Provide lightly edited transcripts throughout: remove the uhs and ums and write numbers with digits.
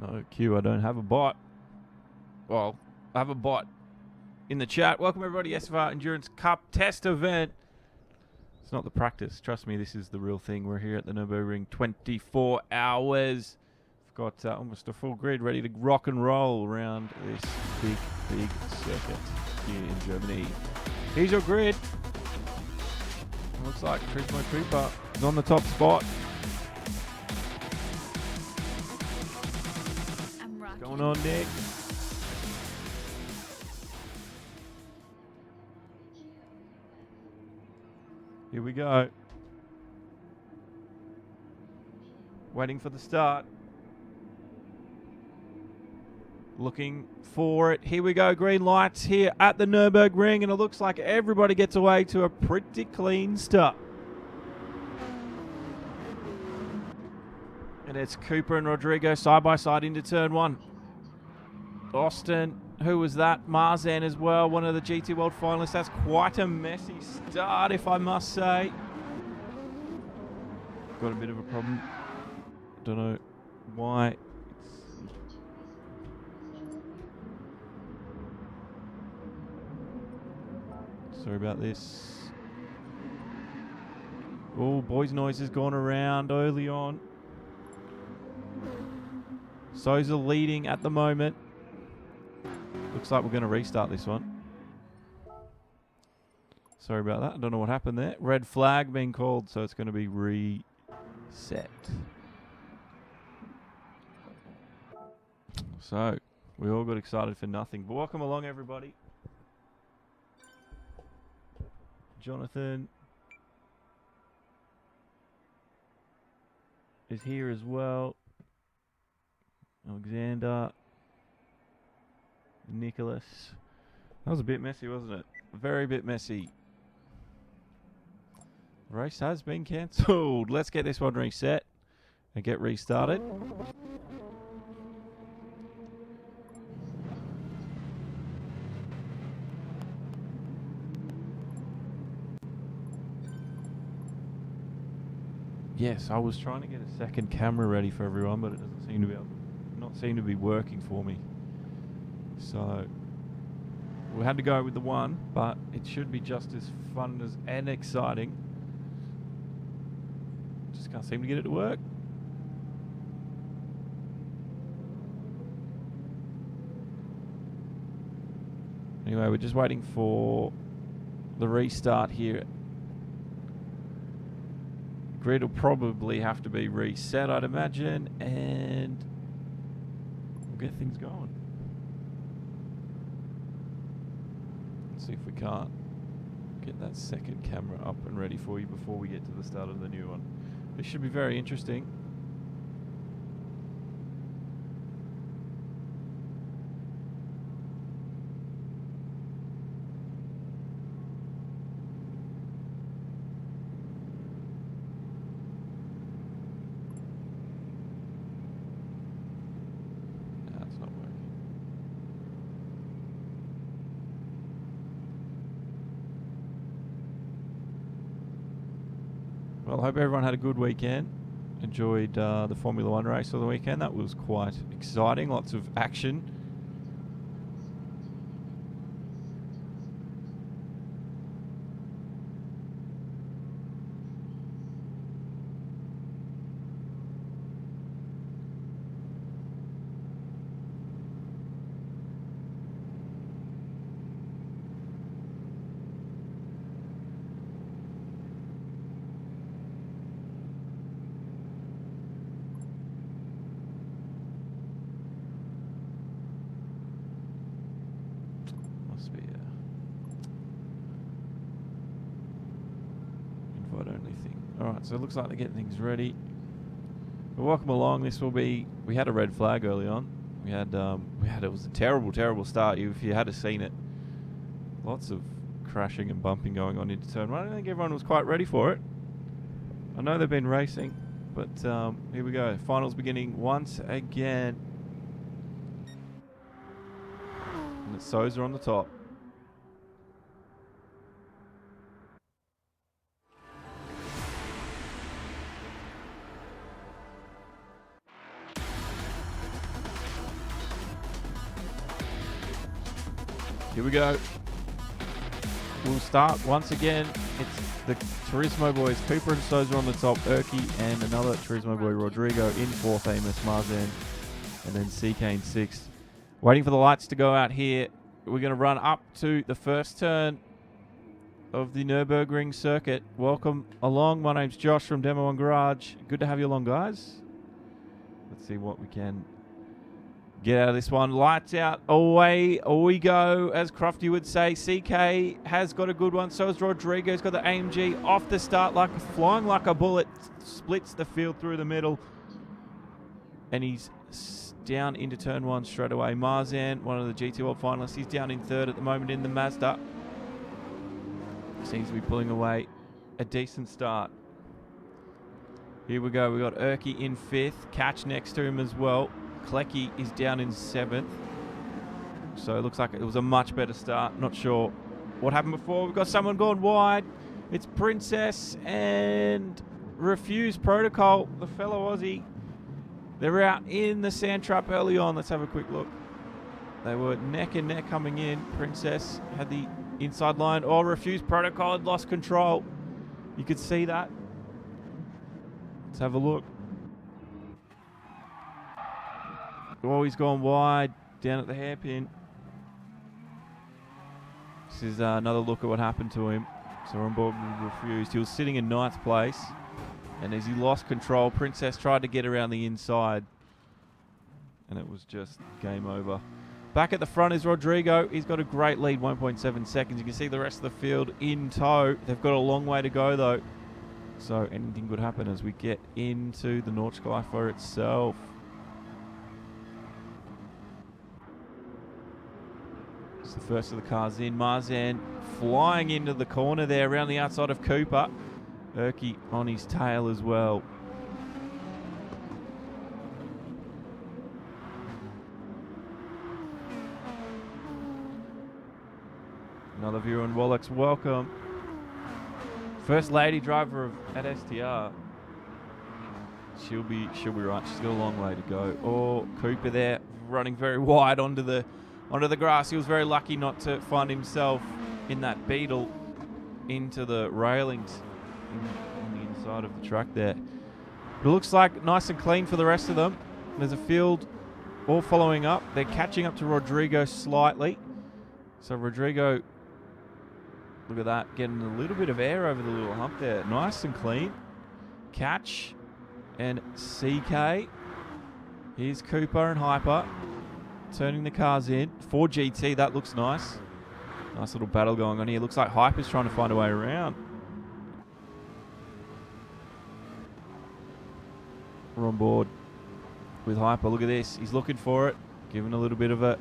Oh, Q, I don't have a bot. Well, I have a bot in the chat. Welcome, everybody, SFR Endurance Cup test event. It's not the practice. Trust me, this is the real thing. We're here at the Nurburgring 24 hours. We've got almost a full grid ready to rock and roll around this big circuit here in Germany. Here's your grid. Looks like Turismo Trooper is on the top spot. What's going on, Nick? Here we go. Waiting for the start. Looking for it. Here we go. Green lights here at the Nurburgring, and it looks like everybody gets away to a pretty clean start. And it's Cooper and Rodrigo side by side into turn one. Austin, who was that? Marzan as well, one of the GT World finalists. That's quite a messy start, if I must say. Got a bit of a problem. Don't know why. Sorry about this. Oh, boys' noise has gone around early on. Souza leading at the moment. Looks like we're going to restart this one. Sorry about that. I don't know what happened there. Red flag being called, so it's going to be reset. So, we all got excited for nothing. But welcome along, everybody. Jonathan is here as well. Alexander. Nicholas. That was a bit messy, wasn't it? A very bit messy. The race has been cancelled. Let's get this one reset and get restarted. Yes, I was trying to get a second camera ready for everyone, but it doesn't seem to be not seem to be working for me. So we had to go with the one, but it should be just as fun as and exciting. Just can't seem to get it to work. Anyway, we're just waiting for the restart here. Grid will probably have to be reset, I'd imagine, and we'll get things going. Let's see if we can't get that second camera up and ready for you before we get to the start of the new one. This should be very interesting. Well, I hope everyone had a good weekend. Enjoyed the Formula One race of the weekend. That was quite exciting. Lots of action. So it looks like they're getting things ready. But welcome along. This will be. We had a red flag early on. We had. It was a terrible start. If you had seen it, lots of crashing and bumping going on into turn one. I don't think everyone was quite ready for it. I know they've been racing, but here we go. Finals beginning once again, and it's Souza on the top. Here we go. We'll start once again. It's the Turismo boys, Cooper and Souza on the top, Erky and another Turismo boy, Rodrigo in fourth, Amos, Marzan, and then CK in sixth. Waiting for the lights to go out here. We're going to run up to the first turn of the Nurburgring circuit. Welcome along. My name's Josh from Demo and Garage. Good to have you along, guys. Let's see what we can get out of this one. Lights out. Away we go, as Crofty would say. CK has got a good one. So has Rodrigo. He's got the AMG off the start, flying like a bullet. Splits the field through the middle. And he's down into turn one straight away. Marzan, one of the GT World finalists, he's down in third at the moment in the Mazda. Seems to be pulling away a decent start. Here we go. We got Erky in fifth. Catch next to him as well. Klecky is down in seventh. So it looks like it was a much better start. Not sure what happened before. We've got someone gone wide. It's Princess and Refuse Protocol, the fellow Aussie. They're out in the sand trap early on. Let's have a quick look. They were neck and neck coming in. Princess had the inside line. Oh, Refuse Protocol had lost control. You could see that. Let's have a look. Oh, he's gone wide down at the hairpin. This is another look at what happened to him. So we're on board with Refused. He was sitting in ninth place. And as he lost control, Princess tried to get around the inside. And it was just game over. Back at the front is Rodrigo. He's got a great lead, 1.7 seconds. You can see the rest of the field in tow. They've got a long way to go, though. So anything could happen as we get into the Nordschleife for itself. It's the first of the cars in. Marzan flying into the corner there around the outside of Cooper. Erky on his tail as well. Another viewer on Wallach's, welcome. First lady driver at STR. She'll be right. She's got a long way to go. Oh, Cooper there running very wide onto the grass. He was very lucky not to find himself in that beetle into the railings on the inside of the track there. But it looks like nice and clean for the rest of them. There's a field all following up. They're catching up to Rodrigo slightly. So Rodrigo, look at that, getting a little bit of air over the little hump there. Nice and clean. Catch and CK. Here's Cooper and Hyper turning the cars in. 4GT, that looks nice. Nice little battle going on here. Looks like Hyper's trying to find a way around. We're on board with Hyper. Look at this. He's looking for it. Giving a little bit of a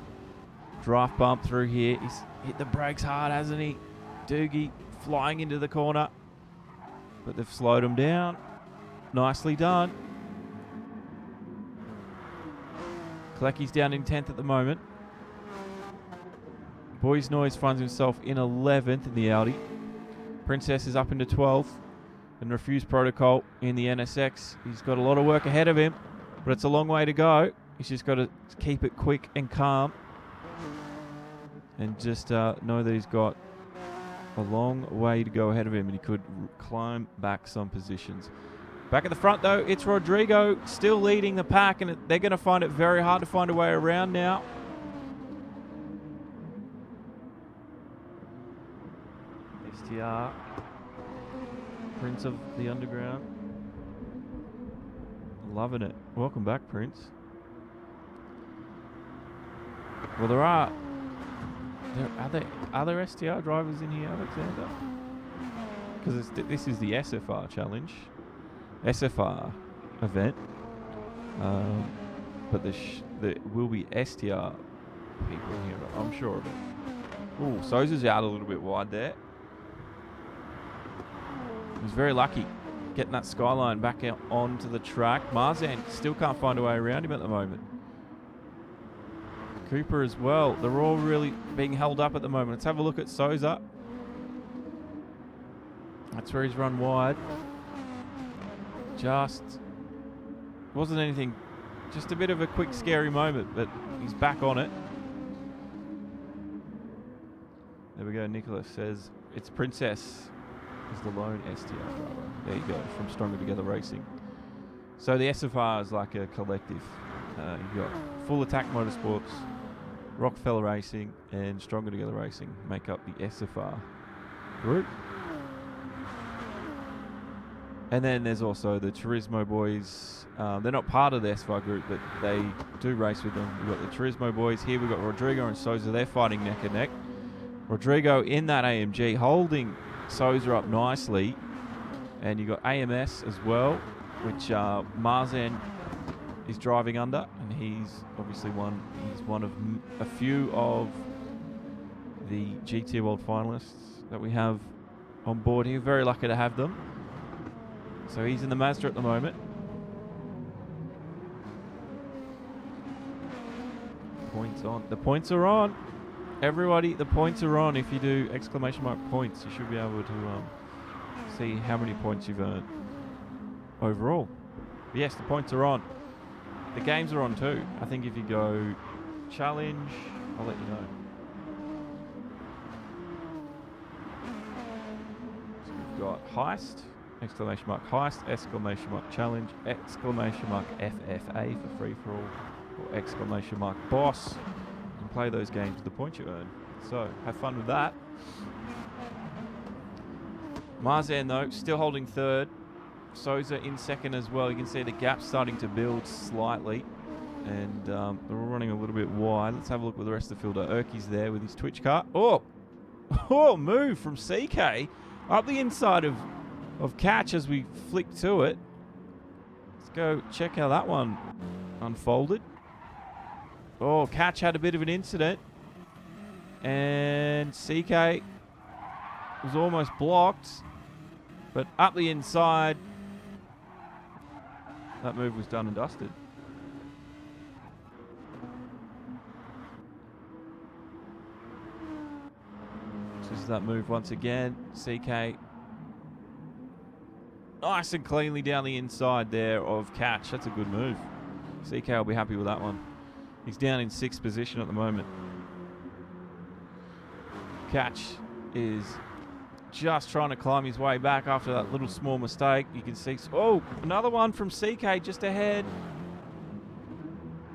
draft bump through here. He's hit the brakes hard, hasn't he? Doogie flying into the corner. But they've slowed him down. Nicely done. Klecky's down in 10th at the moment. Boys Noise finds himself in 11th in the Audi. Princess is up into 12th. And Refuse Protocol in the NSX. He's got a lot of work ahead of him, but it's a long way to go. He's just got to keep it quick and calm. And just know that he's got a long way to go ahead of him, and he could climb back some positions. Back at the front, though, it's Rodrigo still leading the pack, and they're going to find it very hard to find a way around now. STR, Prince of the Underground. Loving it. Welcome back, Prince. Well, are there STR drivers in here, Alexander? Because this is the SFR challenge, SFR event. But there will be STR people in here, I'm sure of it. Ooh, Souza's out a little bit wide there. He was very lucky getting that Skyline back out onto the track. Marzan still can't find a way around him at the moment. Cooper as well. They're all really being held up at the moment. Let's have a look at Souza. That's where he's run wide. Just wasn't anything. Just a bit of a quick, scary moment, but he's back on it. There we go. Nicholas says it's Princess is the lone STR driver. There you go, from Stronger Together Racing. So the SFR is like a collective. You've got Full Attack Motorsports, Rockefeller Racing, and Stronger Together Racing make up the SFR group. And then there's also the Turismo boys. They're not part of the SFR group, but they do race with them. We've got the Turismo boys here. We've got Rodrigo and Souza. They're fighting neck and neck. Rodrigo in that AMG holding Souza up nicely. And you've got AMS as well, which Marzan is driving under. And he's obviously one of a few of the GT World finalists that we have on board here. Very lucky to have them. So he's in the Mazda at the moment. Points on. The points are on. Everybody, the points are on. If you do exclamation mark points, you should be able to see how many points you've earned overall. But yes, the points are on. The games are on too. I think if you go challenge, I'll let you know. So we've got heist. Exclamation mark heist, exclamation mark challenge, exclamation mark FFA for free for all, or exclamation mark boss. You can play those games with the points you earn. So have fun with that. Marzan though, still holding third. Souza in second as well. You can see the gap starting to build slightly. And they're all running a little bit wide. Let's have a look with the rest of the fielder. Erky's there with his Twitch car. Oh, move from CK up the inside of Catch as we flick to it. Let's go check how that one unfolded. Oh, Catch had a bit of an incident. And CK was almost blocked. But up the inside, that move was done and dusted. So this is that move once again. CK nice and cleanly down the inside there of Catch. That's a good move. CK will be happy with that one. He's down in 6th position at the moment. Catch is just trying to climb his way back after that little small mistake. You can see, oh, another one from CK just ahead.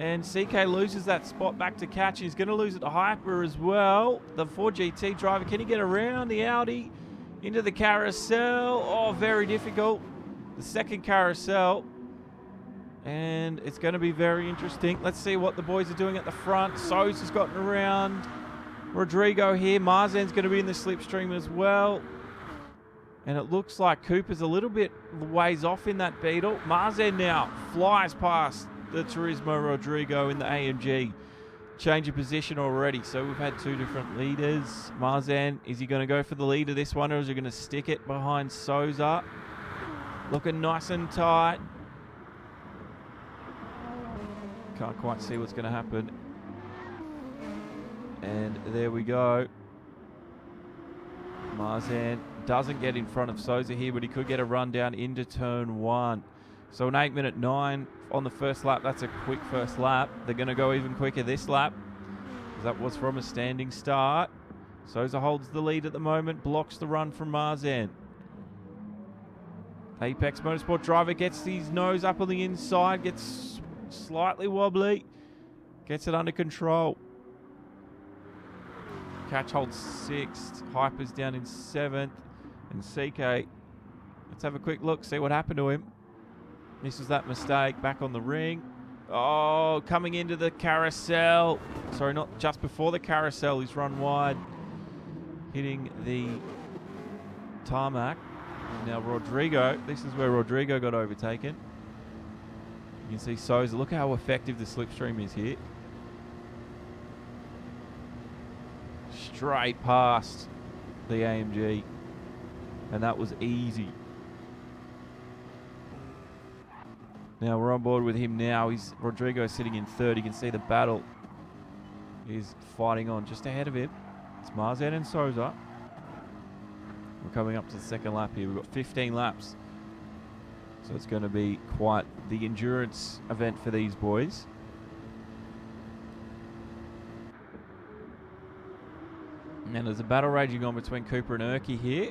And CK loses that spot back to Catch. He's going to lose it to Hyper as well. The 4GT driver, can he get around the Audi? Into the carousel. Oh, very difficult. The second carousel. And it's going to be very interesting. Let's see what the boys are doing at the front. Souza's gotten around Rodrigo here. Marzan's going to be in the slipstream as well. And it looks like Cooper's a little bit ways off in that Beetle. Marzan now flies past the Turismo Rodrigo in the AMG. Change of position already. So we've had two different leaders. Marzan, is he going to go for the lead of this one, or is he going to stick it behind Souza? Looking nice and tight. Can't quite see what's going to happen. And there we go. Marzan doesn't get in front of Souza here, but he could get a run down into turn 1. So an 8:09 on the first lap. That's a quick first lap. They're going to go even quicker this lap, because that was from a standing start. Souza holds the lead at the moment, blocks the run from Marzan. Apex Motorsport driver gets his nose up on the inside, gets slightly wobbly, gets it under control. Catch holds 6th, Hyper's down in 7th, and CK. Let's have a quick look, see what happened to him. This was that mistake back on the ring. Oh, coming into the carousel. Sorry, not just before the carousel. He's run wide, hitting the tarmac. Now Rodrigo, this is where Rodrigo got overtaken. You can see Souza. Look how effective the slipstream is here. Straight past the AMG. And that was easy. Now we're on board with him now. Rodrigo sitting in 3rd. You can see the battle is fighting on just ahead of him. It's Marzan and Souza. We're coming up to the 2nd lap here. We've got 15 laps. So it's going to be quite the endurance event for these boys. And there's a battle raging on between Cooper and Erky here.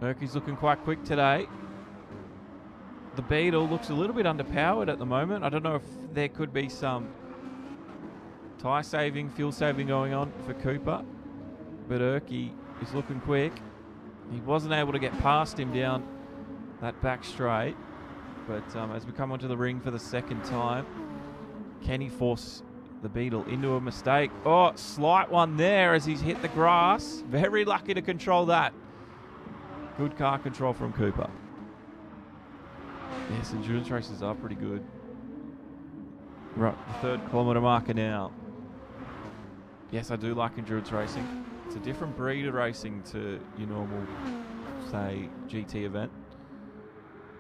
Erky's looking quite quick today. The Beetle looks a little bit underpowered at the moment. I don't know if there could be some tyre saving, fuel saving going on for Cooper. But Erky is looking quick. He wasn't able to get past him down that back straight. But as we come onto the ring for the second time, can he force the Beetle into a mistake? Oh, slight one there as he's hit the grass. Very lucky to control that. Good car control from Cooper. Yes, endurance races are pretty good. Right, the 3rd kilometre marker now. Yes, I do like endurance racing. It's a different breed of racing to your normal, say, GT event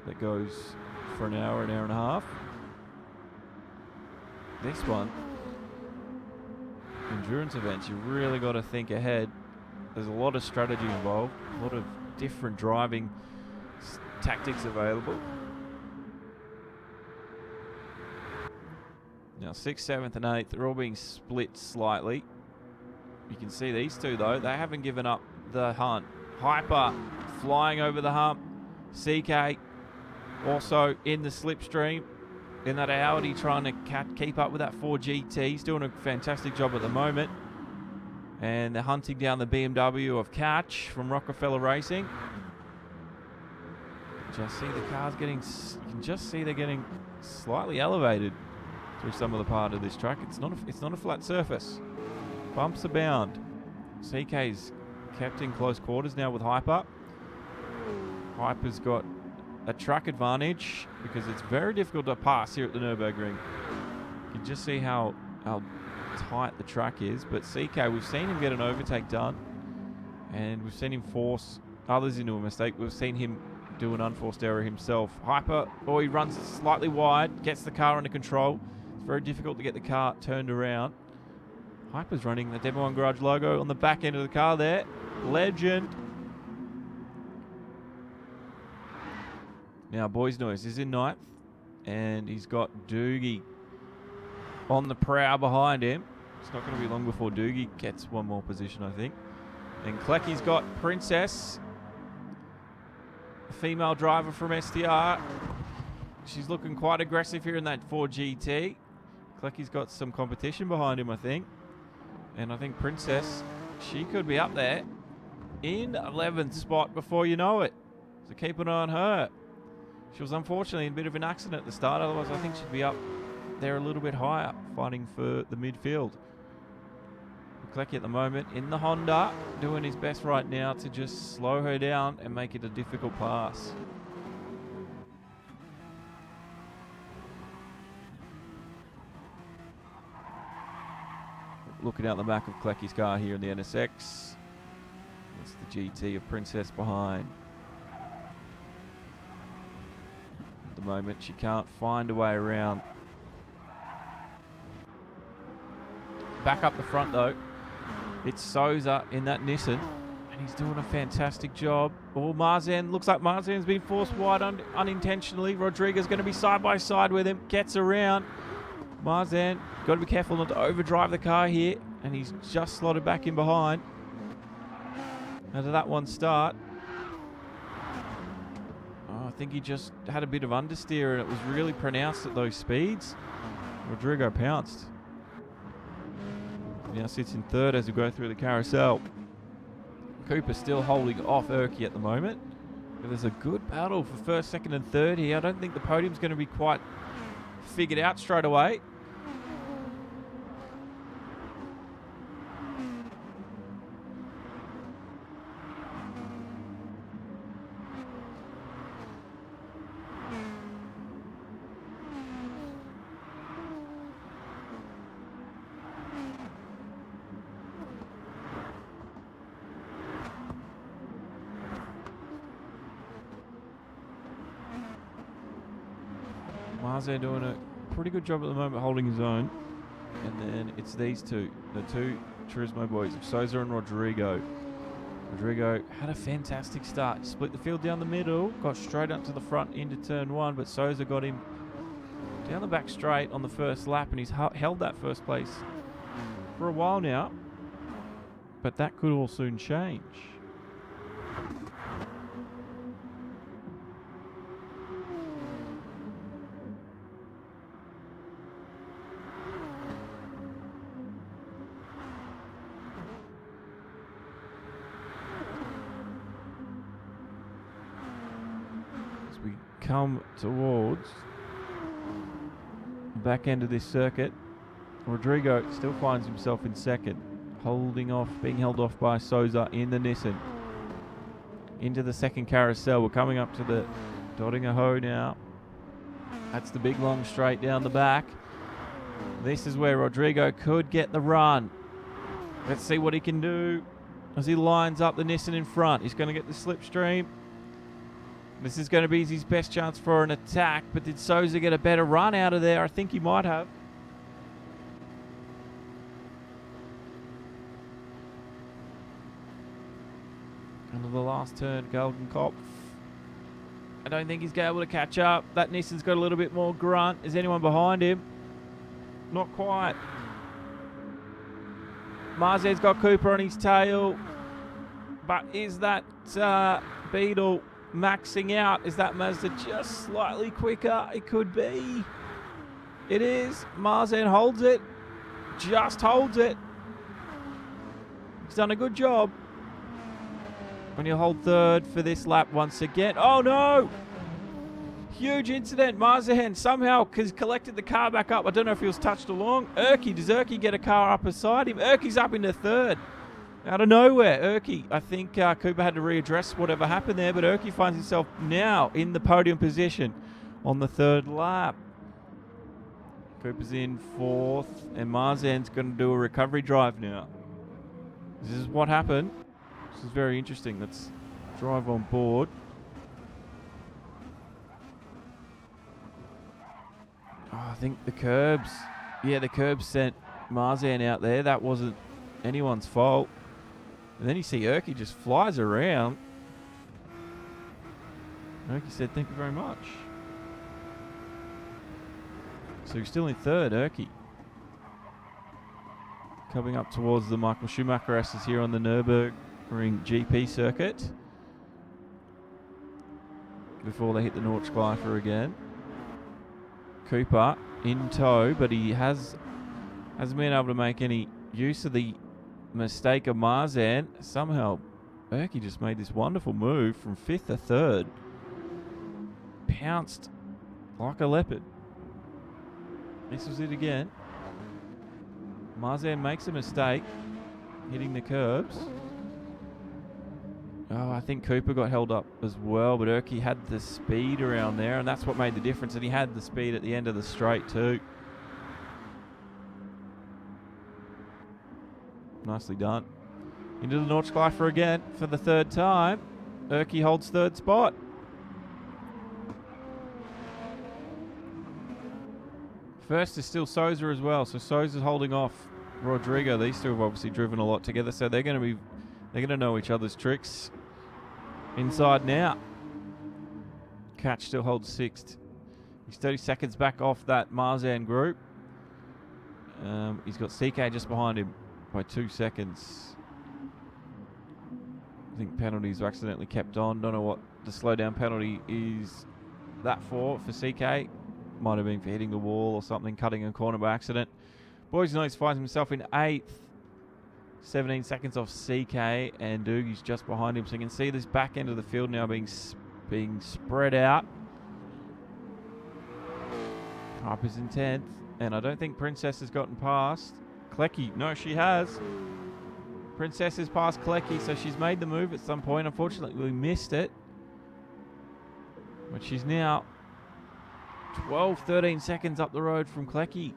that goes for an hour and a half. This one, endurance events, you really got to think ahead. There's a lot of strategy involved, a lot of different driving tactics available. Now 6th, 7th and 8th, they're all being split slightly. You can see these two though, they haven't given up the hunt. Hyper flying over the hump. CK also in the slipstream in that Audi, trying to keep up with that 4GT. He's doing a fantastic job at the moment. And they're hunting down the BMW of Catch from Rockefeller Racing. Just see the cars getting, you can just see they're getting slightly elevated through some of the part of this track. It's not a flat surface. Bumps abound. CK's kept in close quarters now with Hyper. Hyper's got a track advantage because it's very difficult to pass here at the Nurburgring. You can just see how tight the track is. But CK, we've seen him get an overtake done, and we've seen him force others into a mistake. We've seen him do an unforced error himself. Hyper, he runs slightly wide, gets the car under control. It's very difficult to get the car turned around. Hyper's running the Demo 1 Garage logo on the back end of the car there. Legend. Now, Boys Noise is in 9th, and he's got Doogie on the prow behind him. It's not going to be long before Doogie gets one more position, I think. And Klecky's got Princess, a female driver from STR. She's looking quite aggressive here in that 4GT. Klecky's got some competition behind him, I think. And I think Princess, she could be up there in 11th spot before you know it. So keep an eye on her. She was unfortunately in a bit of an accident at the start. Otherwise, I think she'd be up there a little bit higher, fighting for the midfield. Klecky at the moment in the Honda, doing his best right now to just slow her down and make it a difficult pass. Looking out the back of Klecky's car here in the NSX. That's the GT of Princess behind. At the moment, she can't find a way around. Back up the front though, it's Souza in that Nissan, and he's doing a fantastic job. Oh, Marzan, looks like Marzan's been forced wide unintentionally. Rodriguez going to be side by side with him, gets around. Marzan, got to be careful not to overdrive the car here, and he's just slotted back in behind. How did that one start? Oh, I think he just had a bit of understeer, and it was really pronounced at those speeds. Rodrigo pounced. Now sits in 3rd as we go through the carousel. Cooper still holding off Erky at the moment. But there's a good battle for 1st, 2nd and 3rd here. I don't think the podium's going to be quite figured out straight away. Marzan doing a pretty good job at the moment holding his own. And then it's these two, the two Turismo boys of Souza and Rodrigo. Rodrigo had a fantastic start. Split the field down the middle, got straight up to the front into turn 1, but Souza got him down the back straight on the first lap, and he's held that first place for a while now, but that could all soon change. As we come towards the back end of this circuit, Rodrigo still finds himself in second, being held off by Souza in the Nissan. Into the second carousel. We're coming up to the Dodingaho now. That's the big long straight down the back. This is where Rodrigo could get the run. Let's see what he can do as he lines up the Nissan in front. He's going to get the slipstream. This is going to be his best chance for an attack, but did Souza get a better run out of there? I think he might have. Under the last turn, Galgenkopf. I don't think he's going to be able to catch up. That Nissan's got a little bit more grunt. Is anyone behind him? Not quite. Marzet's got Cooper on his tail. But is that Beetle maxing out? Is that Mazda just slightly quicker? It could be. It is. Marzan holds it. Just holds it. He's done a good job. And he'll hold third for this lap once again. Oh no! Huge incident. Marzan somehow has collected the car back up. I don't know if he was touched along. Does Urki get a car up beside him? Urki's up into third. Out of nowhere, Urki. I think Cooper had to readdress whatever happened there, but Urki finds himself now in the podium position on the third lap. Cooper's in fourth, and Marzan's going to do a recovery drive now. This is what happened. This is very interesting. Let's drive on board. Oh, I think the curbs. Yeah, the curbs sent Marzan out there. That wasn't anyone's fault. And then you see Urki just flies around. Urki said, "Thank you very much." So he's still in third, Urki. Coming up towards the Michael Schumacher S's here on the Nurburgring GP circuit. Before they hit the Nordschleifer again. Cooper in tow, but he hasn't been able to make any use of the mistake of Marzan. Somehow, Urki just made this wonderful move from fifth to third. Pounced like a leopard. This was it again. Marzan makes a mistake, hitting the curbs. Oh, I think Cooper got held up as well, but Urki had the speed around there, and that's what made the difference, and he had the speed at the end of the straight too. Nicely done. Into the Nordschleifer again for the third time. Urki holds third spot. First is still Souza as well, so Souza's holding off Rodrigo. These two have obviously driven a lot together, so they're going to know each other's tricks inside now. Catch still holds sixth. He's 30 seconds back off that Marzan group. He's got CK just behind him by 2 seconds. I think penalties were accidentally kept on. Don't know what the slowdown penalty is that for CK. Might have been for hitting the wall or something, cutting a corner by accident. Boys Noise finds himself in 8th. 17 seconds off CK, and Doogie's just behind him. So you can see this back end of the field now being spread out. Harper's in 10th, and I don't think Princess has gotten past Klecki. No, she has. Princess has passed Klecki, so she's made the move at some point. Unfortunately, we missed it. But she's now 12, 13 seconds up the road from Klecki.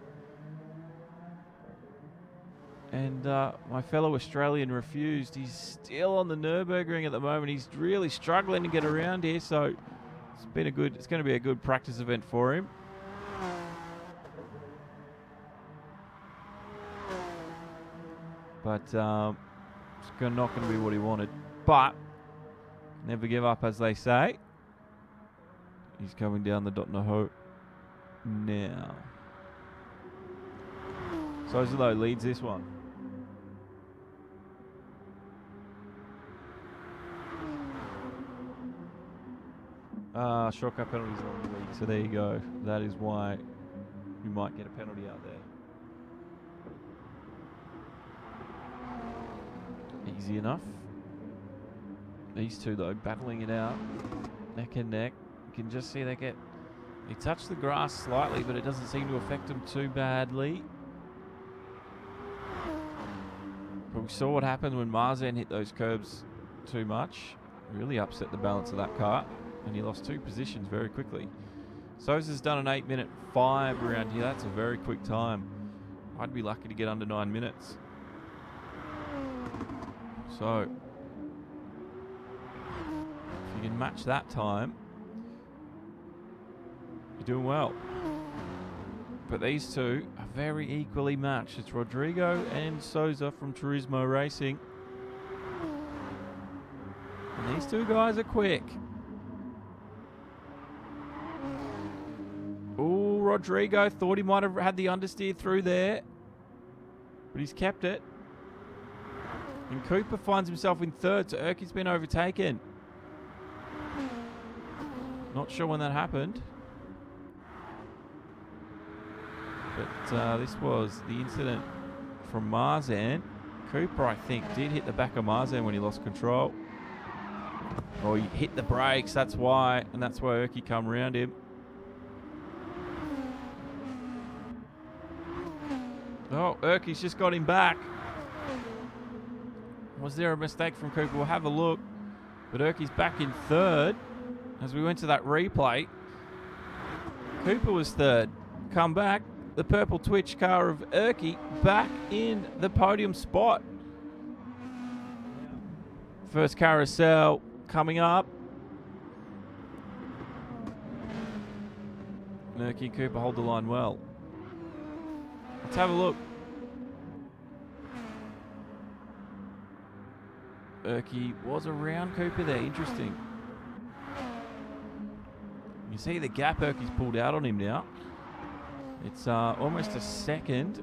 And my fellow Australian refused. He's still on the Nurburgring at the moment. He's really struggling to get around here, so it's going to be a good practice event for him. But it's not going to be what he wanted. But never give up, as they say. He's coming down the Dotnaho now. Souza, though, leads this one. Shortcut penalties on the league, so there you go. That is why you might get a penalty out there. Easy enough. These two, though, battling it out. Neck and neck. You can just see they touch the grass slightly, but it doesn't seem to affect them too badly. But we saw what happened when Marzan hit those curbs too much. Really upset the balance of that car, and he lost 2 positions very quickly. Souza's done an 8:05 around here. That's a very quick time. I'd be lucky to get under 9 minutes. So, if you can match that time, you're doing well. But these two are very equally matched. It's Rodrigo and Souza from Turismo Racing. And these two guys are quick. Oh, Rodrigo thought he might have had the understeer through there, but he's kept it. And Cooper finds himself in third, so Erky's been overtaken. Not sure when that happened. But this was the incident from Marzan. Cooper, I think, did hit the back of Marzan when he lost control. Or he hit the brakes, that's why. And that's why Erky come around him. Oh, Erky's just got him back. Was there a mistake from Cooper? We'll have a look. But Erky's back in third. As we went to that replay, Cooper was third. Come back. The purple Twitch car of Erky back in the podium spot. First carousel coming up. Erky and Cooper hold the line well. Let's have a look. Erky was around Cooper there. Interesting. You see the gap Erky's pulled out on him now. It's almost a second,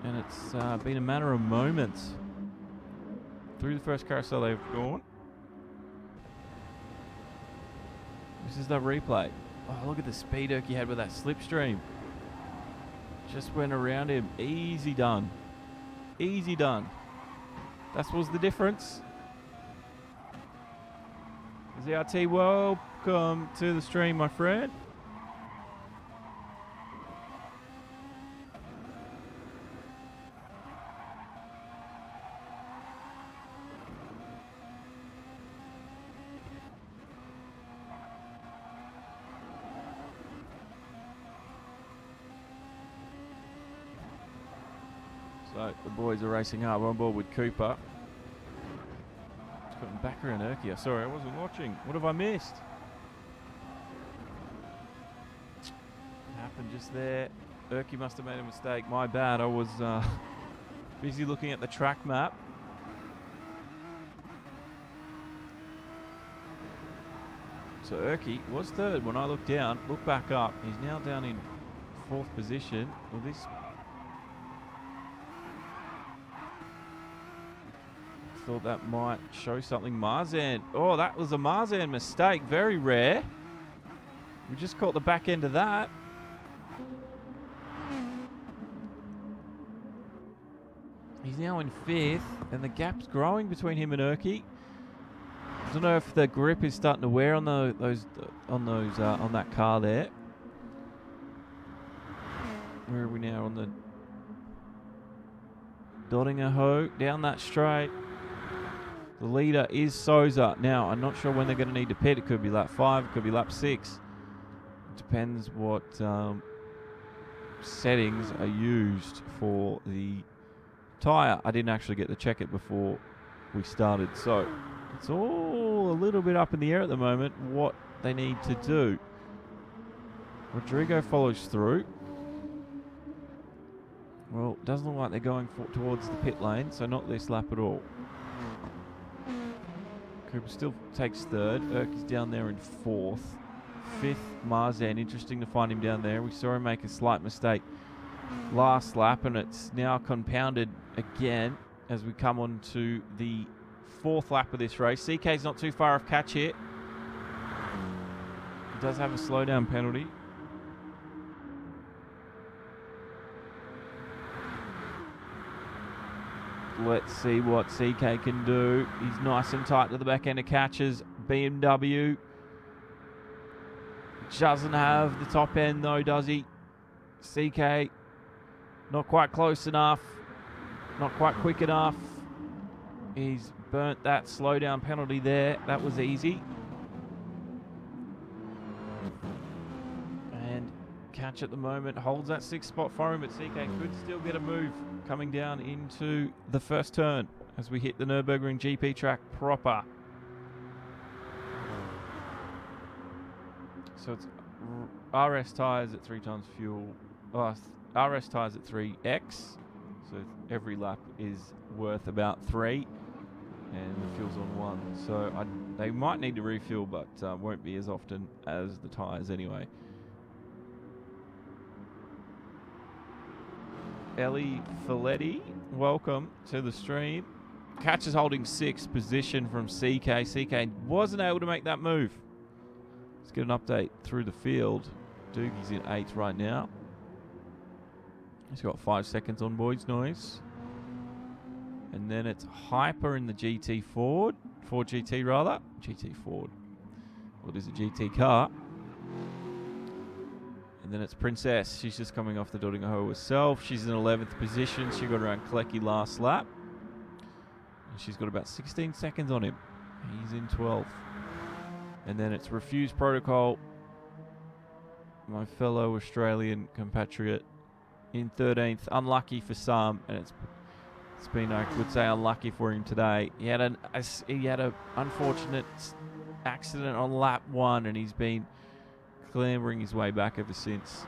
and it's been a matter of moments. Through the first carousel they've gone. This is the replay. Oh, look at the speed Erky had with that slipstream. Just went around him. Easy done. Easy done. That was the difference. ZRT, welcome to the stream, my friend. So the boys are racing hard. We're on board with Cooper. Just got back around Erky. Sorry, I wasn't watching. What have I missed? What happened just there? Erky must have made a mistake. My bad. I was busy looking at the track map. So Erky was third when I looked down. Look back up. He's now down in 4th position. Well, this... thought that might show something. Marzan. Oh, that was a Marzan mistake. Very rare. We just caught the back end of that. He's now in 5th, and the gap's growing between him and Erky. I don't know if the grip is starting to wear on on that car there. Where are we now? On the Dodingaho down that straight. The leader is Souza. Now, I'm not sure when they're going to need to pit. It could be lap 5, it could be lap 6. It depends what settings are used for the tyre. I didn't actually get to check it before we started. So, it's all a little bit up in the air at the moment, what they need to do. Rodrigo follows through. Well, doesn't look like they're going towards the pit lane, so not this lap at all. Cooper still takes 3rd. Erky's down there in 4th. 5th, Marzan. Interesting to find him down there. We saw him make a slight mistake last lap, and it's now compounded again as we come on to the 4th lap of this race. CK's not too far off catch here. does have a slowdown penalty. Let's see what CK can do. He's nice and tight to the back end of catches. BMW doesn't have the top end though, does he? CK not quite close enough. Not quite quick enough. He's burnt that slowdown penalty there. That was easy. And catch at the moment holds that 6th spot for him, but CK could still get a move coming down into the first turn as we hit the Nurburgring GP track proper. So it's RS tyres at 3 times fuel. RS tyres at 3x. So every lap is worth about 3. And the fuel's on 1. So they might need to refuel, but won't be as often as the tyres anyway. Ellie Folletti, welcome to the stream. Catch is holding 6th position from CK. CK wasn't able to make that move. Let's get an update through the field. Doogie's in 8th right now. He's got 5 seconds on Boyd's noise. And then it's Hyper in the GT Ford. Ford GT rather. GT Ford. What is a GT car? And then it's Princess. She's just coming off the Dodingaho herself. She's in 11th position. She got around Klecky last lap. And she's got about 16 seconds on him. He's in 12th. And then it's Refuse Protocol. My fellow Australian compatriot in 13th. Unlucky for some. And it's been, I would say, unlucky for him today. He had an unfortunate accident on lap 1, and he's been clambering his way back ever since.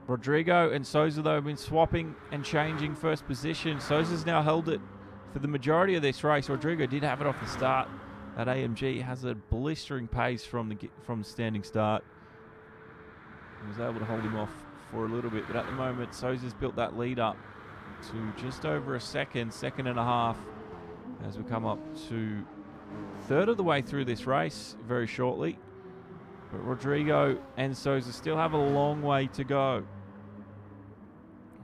Rodrigo and Souza, though, have been swapping and changing first position. Souza's now held it for the majority of this race. Rodrigo did have it off the start. That AMG has a blistering pace from the standing start. He was able to hold him off for a little bit, but at the moment, Souza's built that lead up to just over a second and a half, as we come up to 1/3 of the way through this race very shortly. But Rodrigo and Souza still have a long way to go.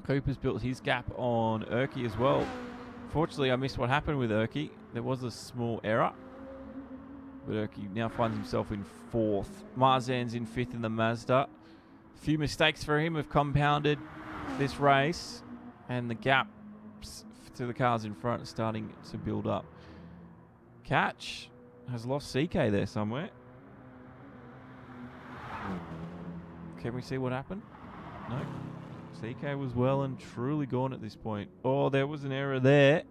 Cooper's built his gap on Urki as well. Fortunately, I missed what happened with Urki. There was a small error. But Urki now finds himself in 4th. Marzan's in 5th in the Mazda. A few mistakes for him have compounded this race. And the gaps to the cars in front are starting to build up. Catch has lost CK there somewhere. Can we see what happened? No. CK was well and truly gone at this point. Oh, there was an error there.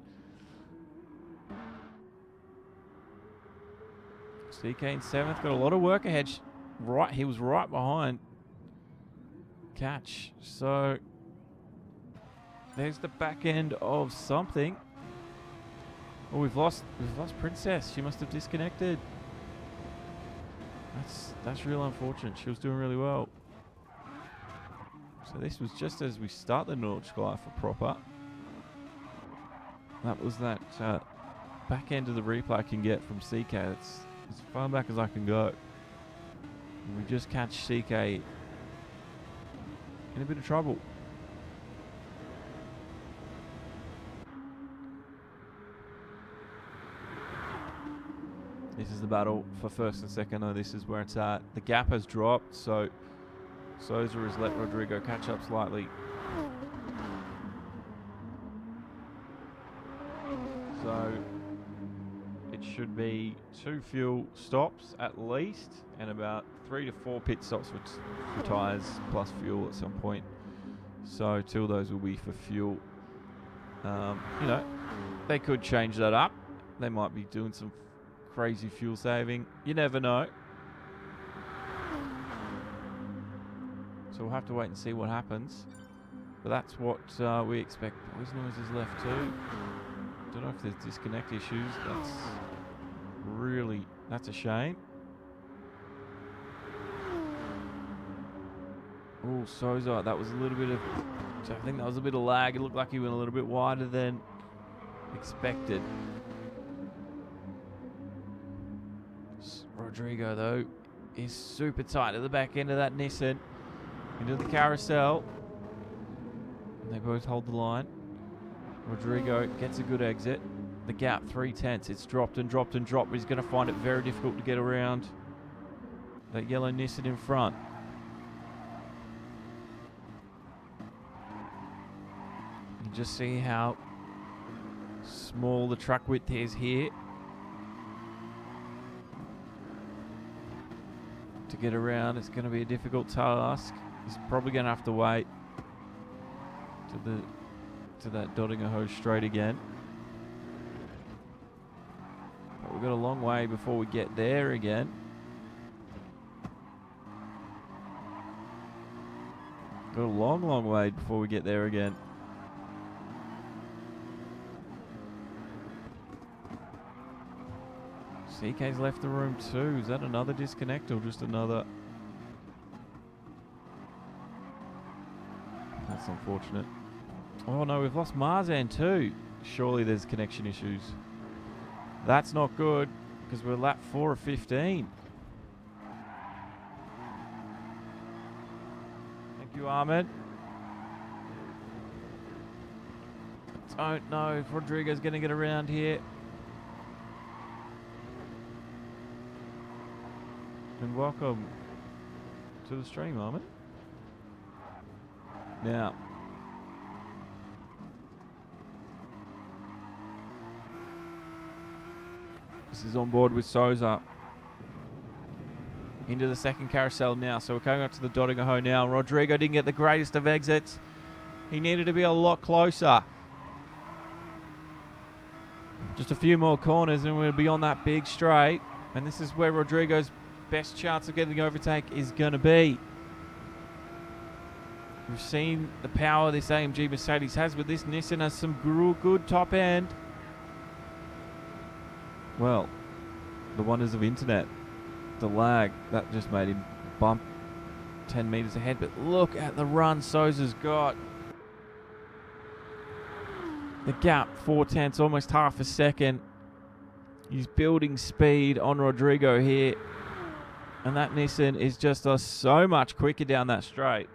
CK in 7th, got a lot of work ahead. He was right behind Catch. So there's the back end of something. Oh, we've lost Princess. She must have disconnected. That's real unfortunate. She was doing really well. So this was just as we start the Nordschleife for proper. That was that back end of the replay I can get from CK. It's as far back as I can go. And we just catch CK in a bit of trouble. This is the battle for 1st and 2nd, though. This is where it's at. The gap has dropped, so Souza has let Rodrigo catch up slightly. So it should be 2 fuel stops at least, and about 3 to 4 pit stops for tyres plus fuel at some point. So 2 of those will be for fuel. You know, they could change that up. They might be doing some crazy fuel saving. You never know. So we'll have to wait and see what happens. But that's what we expect. Boys Noise is left too. Don't know if there's disconnect issues. That's a shame. Oh, Souza, that was a little bit of, I think that was a bit of lag. It looked like he went a little bit wider than expected. Rodrigo, though, is super tight at the back end of that Nissan. Into the carousel. And they both hold the line. Rodrigo gets a good exit. The gap, 3/10. It's dropped and dropped and dropped, but he's going to find it very difficult to get around that yellow Nissan in front. You just see how small the truck width is here. To get around, it's going to be a difficult task. He's probably going to have to wait to that Dodingaho straight again. But we've got a long way before we get there again. Got a long, long way before we get there again. CK's left the room too. Is that another disconnect or just another? That's unfortunate. Oh no, we've lost Marzan too. Surely there's connection issues. That's not good because we're lap 4 of 15. Thank you, Ahmed. I don't know if Rodrigo's going to get around here. And welcome to the stream, Ahmed. Now, this is on board with Souza. Into the second carousel now. So we're going up to the Dodingaho now. Rodrigo didn't get the greatest of exits. He needed to be a lot closer. Just a few more corners and we'll be on that big straight. And this is where Rodrigo's best chance of getting the overtake is going to be. We've seen the power this AMG Mercedes has, but this Nissan has some good top end. Well, the wonders of internet. The lag, that just made him bump 10 metres ahead. But look at the run Souza's got. The gap, 4/10, almost half a second. He's building speed on Rodrigo here. And that Nissan is just so much quicker down that straight.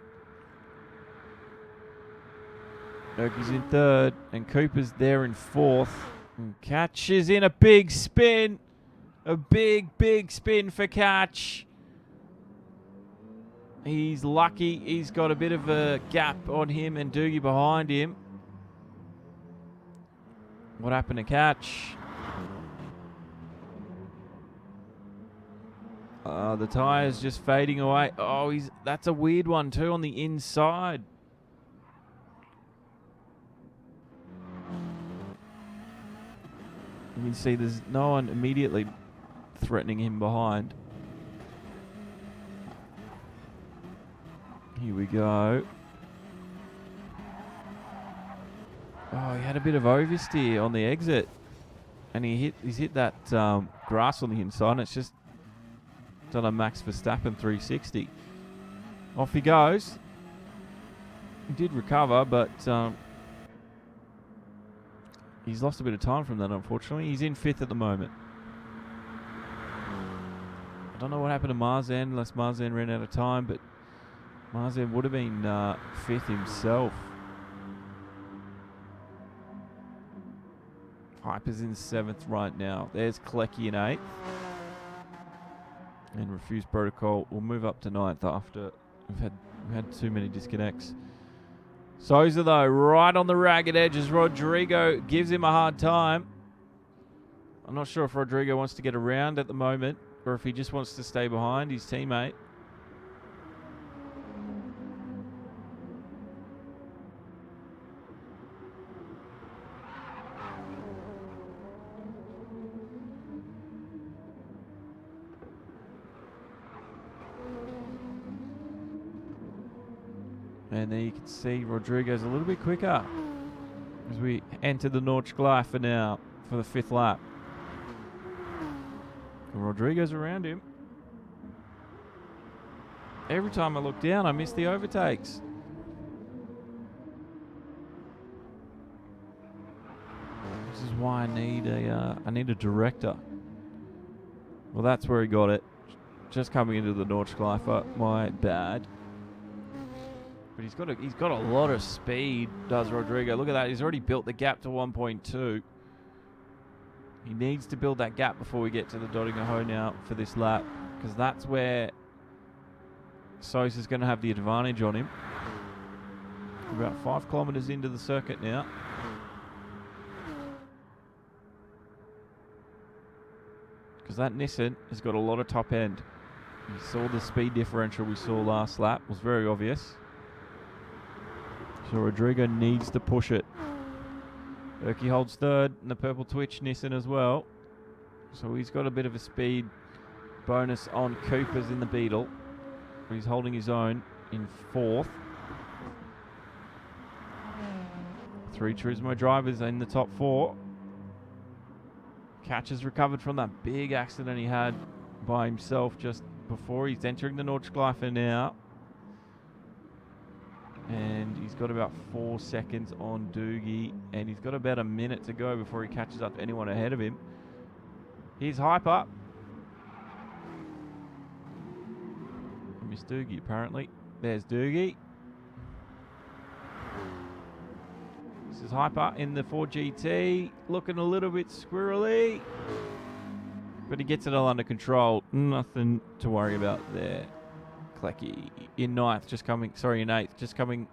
Erky's in third, and Cooper's there in fourth. And Catch is in a big spin. A big spin for Catch. He's lucky he's got a bit of a gap on him and Doogie behind him. What happened to Catch? The tyre's just fading away. Oh, that's a weird one too on the inside. You can see there's no one immediately threatening him behind. Here we go. Oh, he had a bit of oversteer on the exit. And he's hit that grass on the inside, and it's just done a Max Verstappen 360. Off he goes. He did recover, but he's lost a bit of time from that, unfortunately. He's in fifth at the moment. I don't know what happened to Marzan, unless Marzan ran out of time, but Marzan would have been fifth himself. Hyper's in seventh right now. There's Klecki in eighth. And Refuse Protocol will move up to ninth after we've had too many disconnects. Souza, though, right on the ragged edges. Rodrigo gives him a hard time. I'm not sure if Rodrigo wants to get around at the moment or if he just wants to stay behind his teammate. And there you can see Rodrigo's a little bit quicker as we enter the Nordschleife now for the fifth lap. And Rodrigo's around him. Every time I look down, I miss the overtakes. This is why I need a director. Well, that's where he got it. Just coming into the Nordschleifer. My bad. But he's got a lot of speed, does Rodrigo. Look at that. He's already built the gap to 1.2. He needs to build that gap before we get to the Dodingaho now for this lap, because that's where Sousa's going to have the advantage on him. We're about 5 kilometres into the circuit now. Because that Nissan has got a lot of top end. You saw the speed differential we saw last lap. It was very obvious. So Rodrigo needs to push it. Erky holds third in the purple Twitch Nissan as well. So he's got a bit of a speed bonus on Cooper's in the Beetle. He's holding his own in 4th. 3 Turismo drivers in the top 4. Catch has recovered from that big accident he had by himself just before. He's entering the Nordschleife now. And he's got about 4 seconds on Doogie. And he's got about a minute to go before he catches up to anyone ahead of him. Here's Hyper. I missed Doogie apparently. There's Doogie. This is Hyper in the 4GT. Looking a little bit squirrely. But he gets it all under control. Nothing to worry about there. Clecky in 9th, just coming, sorry, in 8th, just coming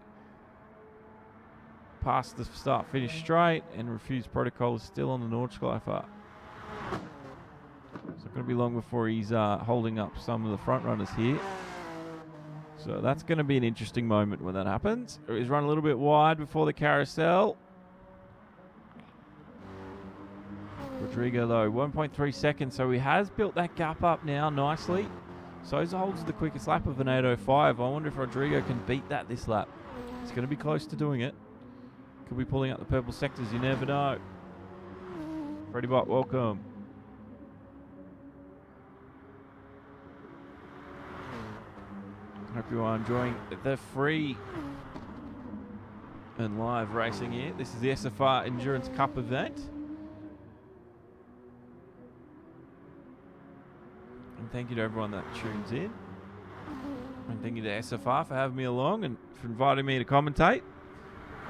past the start finish straight, and Refused Protocol is still on the Nordschleife. It's not going to be long before he's holding up some of the front runners here. So that's going to be an interesting moment when that happens. He's run a little bit wide before the carousel. Rodrigo though, 1.3 seconds, so he has built that gap up now nicely. Sousa holds the quickest lap of an 8:05. I wonder if Rodrigo can beat that this lap. He's going to be close to doing it. Could be pulling out the purple sectors, you never know. Freddie Bot, welcome. Hope you are enjoying the free and live racing here. This is the SFR Endurance Cup event. And thank you to everyone that tunes in. And thank you to SFR for having me along and for inviting me to commentate.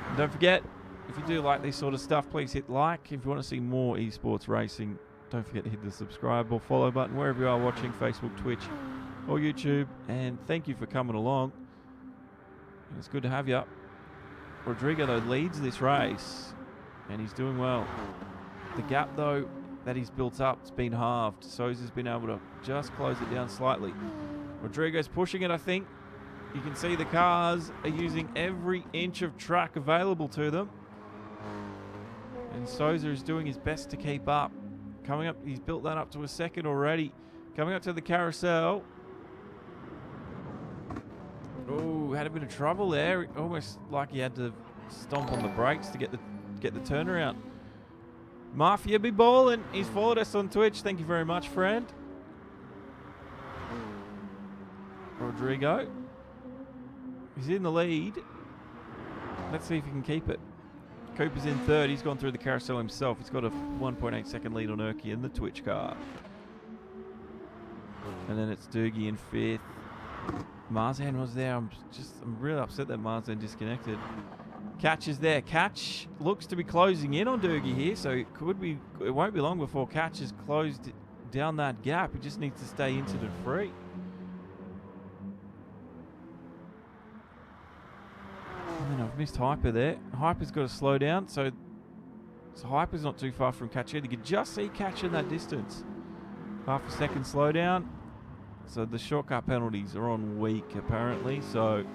And don't forget, if you do like this sort of stuff, please hit like. If you want to see more esports racing, don't forget to hit the subscribe or follow button wherever you are watching, Facebook, Twitch, or YouTube. And thank you for coming along. And it's good to have you. Rodrigo, though, leads this race, and he's doing well. The gap, though, that he's built up, it's been halved. Sousa's been able to just close it down slightly. Rodrigo's pushing it, I think. You can see the cars are using every inch of track available to them. And Sousa is doing his best to keep up. Coming up, he's built that up to a second already. Coming up to the carousel. Oh, had a bit of trouble there. Almost like he had to stomp on the brakes to get the turnaround. Mafia be ballin'. He's followed us on Twitch. Thank you very much, friend. Rodrigo. He's in the lead. Let's see if he can keep it. Cooper's in third. He's gone through the carousel himself. He's got a 1.8 second lead on Erky in the Twitch car. And then it's Doogie in fifth. Marzan was there. I'm really upset that Marzan disconnected. Catch is there. Catch looks to be closing in on Doogie here, so it won't be long before Catch has closed down that gap. He just needs to stay incident free. And then I've missed Hyper there. Hyper's got to slow down, so Hyper's not too far from Catch either. You can just see Catch in that distance. Half a second slowdown. So the shortcut penalties are on weak apparently, so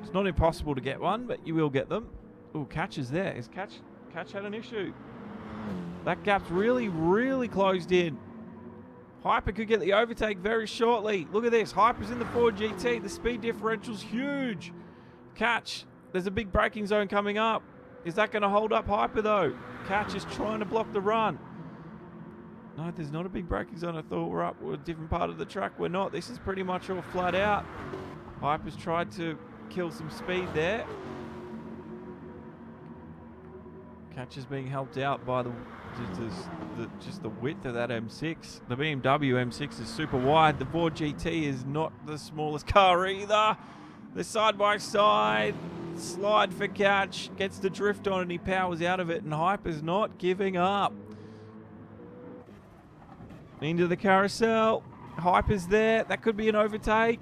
it's not impossible to get one, but you will get them. Oh, Catch is there. Is Catch had an issue? That gap's really, really closed in. Hyper could get the overtake very shortly. Look at this. Hyper's in the Ford GT. The speed differential's huge. Catch, there's a big braking zone coming up. Is that going to hold up Hyper though? Catch is trying to block the run. No, there's not a big braking zone. I thought we're up a different part of the track. We're not. This is pretty much all flat out. Hyper's tried to kill some speed there. Catch is being helped out by the Just the width of that M6. The BMW M6 is super wide. The Ford GT is not the smallest car either. The side-by-side slide for catch. Gets the drift on and he powers out of it, and Hyper's not giving up. Into the carousel. Hyper's there. That could be an overtake.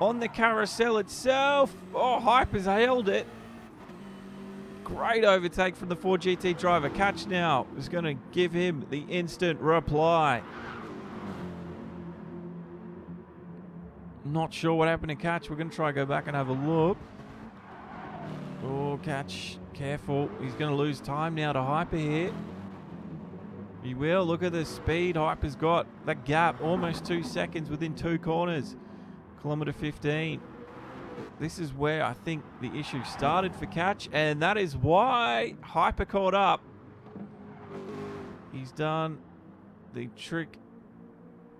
On the carousel itself. Oh, Hyper's held it. Great overtake from the Ford GT driver. Catch now is going to give him the instant reply. Not sure what happened to Catch. We're going to try to go back and have a look. Oh, Catch, careful. He's going to lose time now to Hyper here. He will. Look at the speed Hyper's got. That gap, almost 2 seconds within 2 corners. Kilometre 15. This is where I think the issue started for Catch, and that is why Hyper caught up. He's done the trick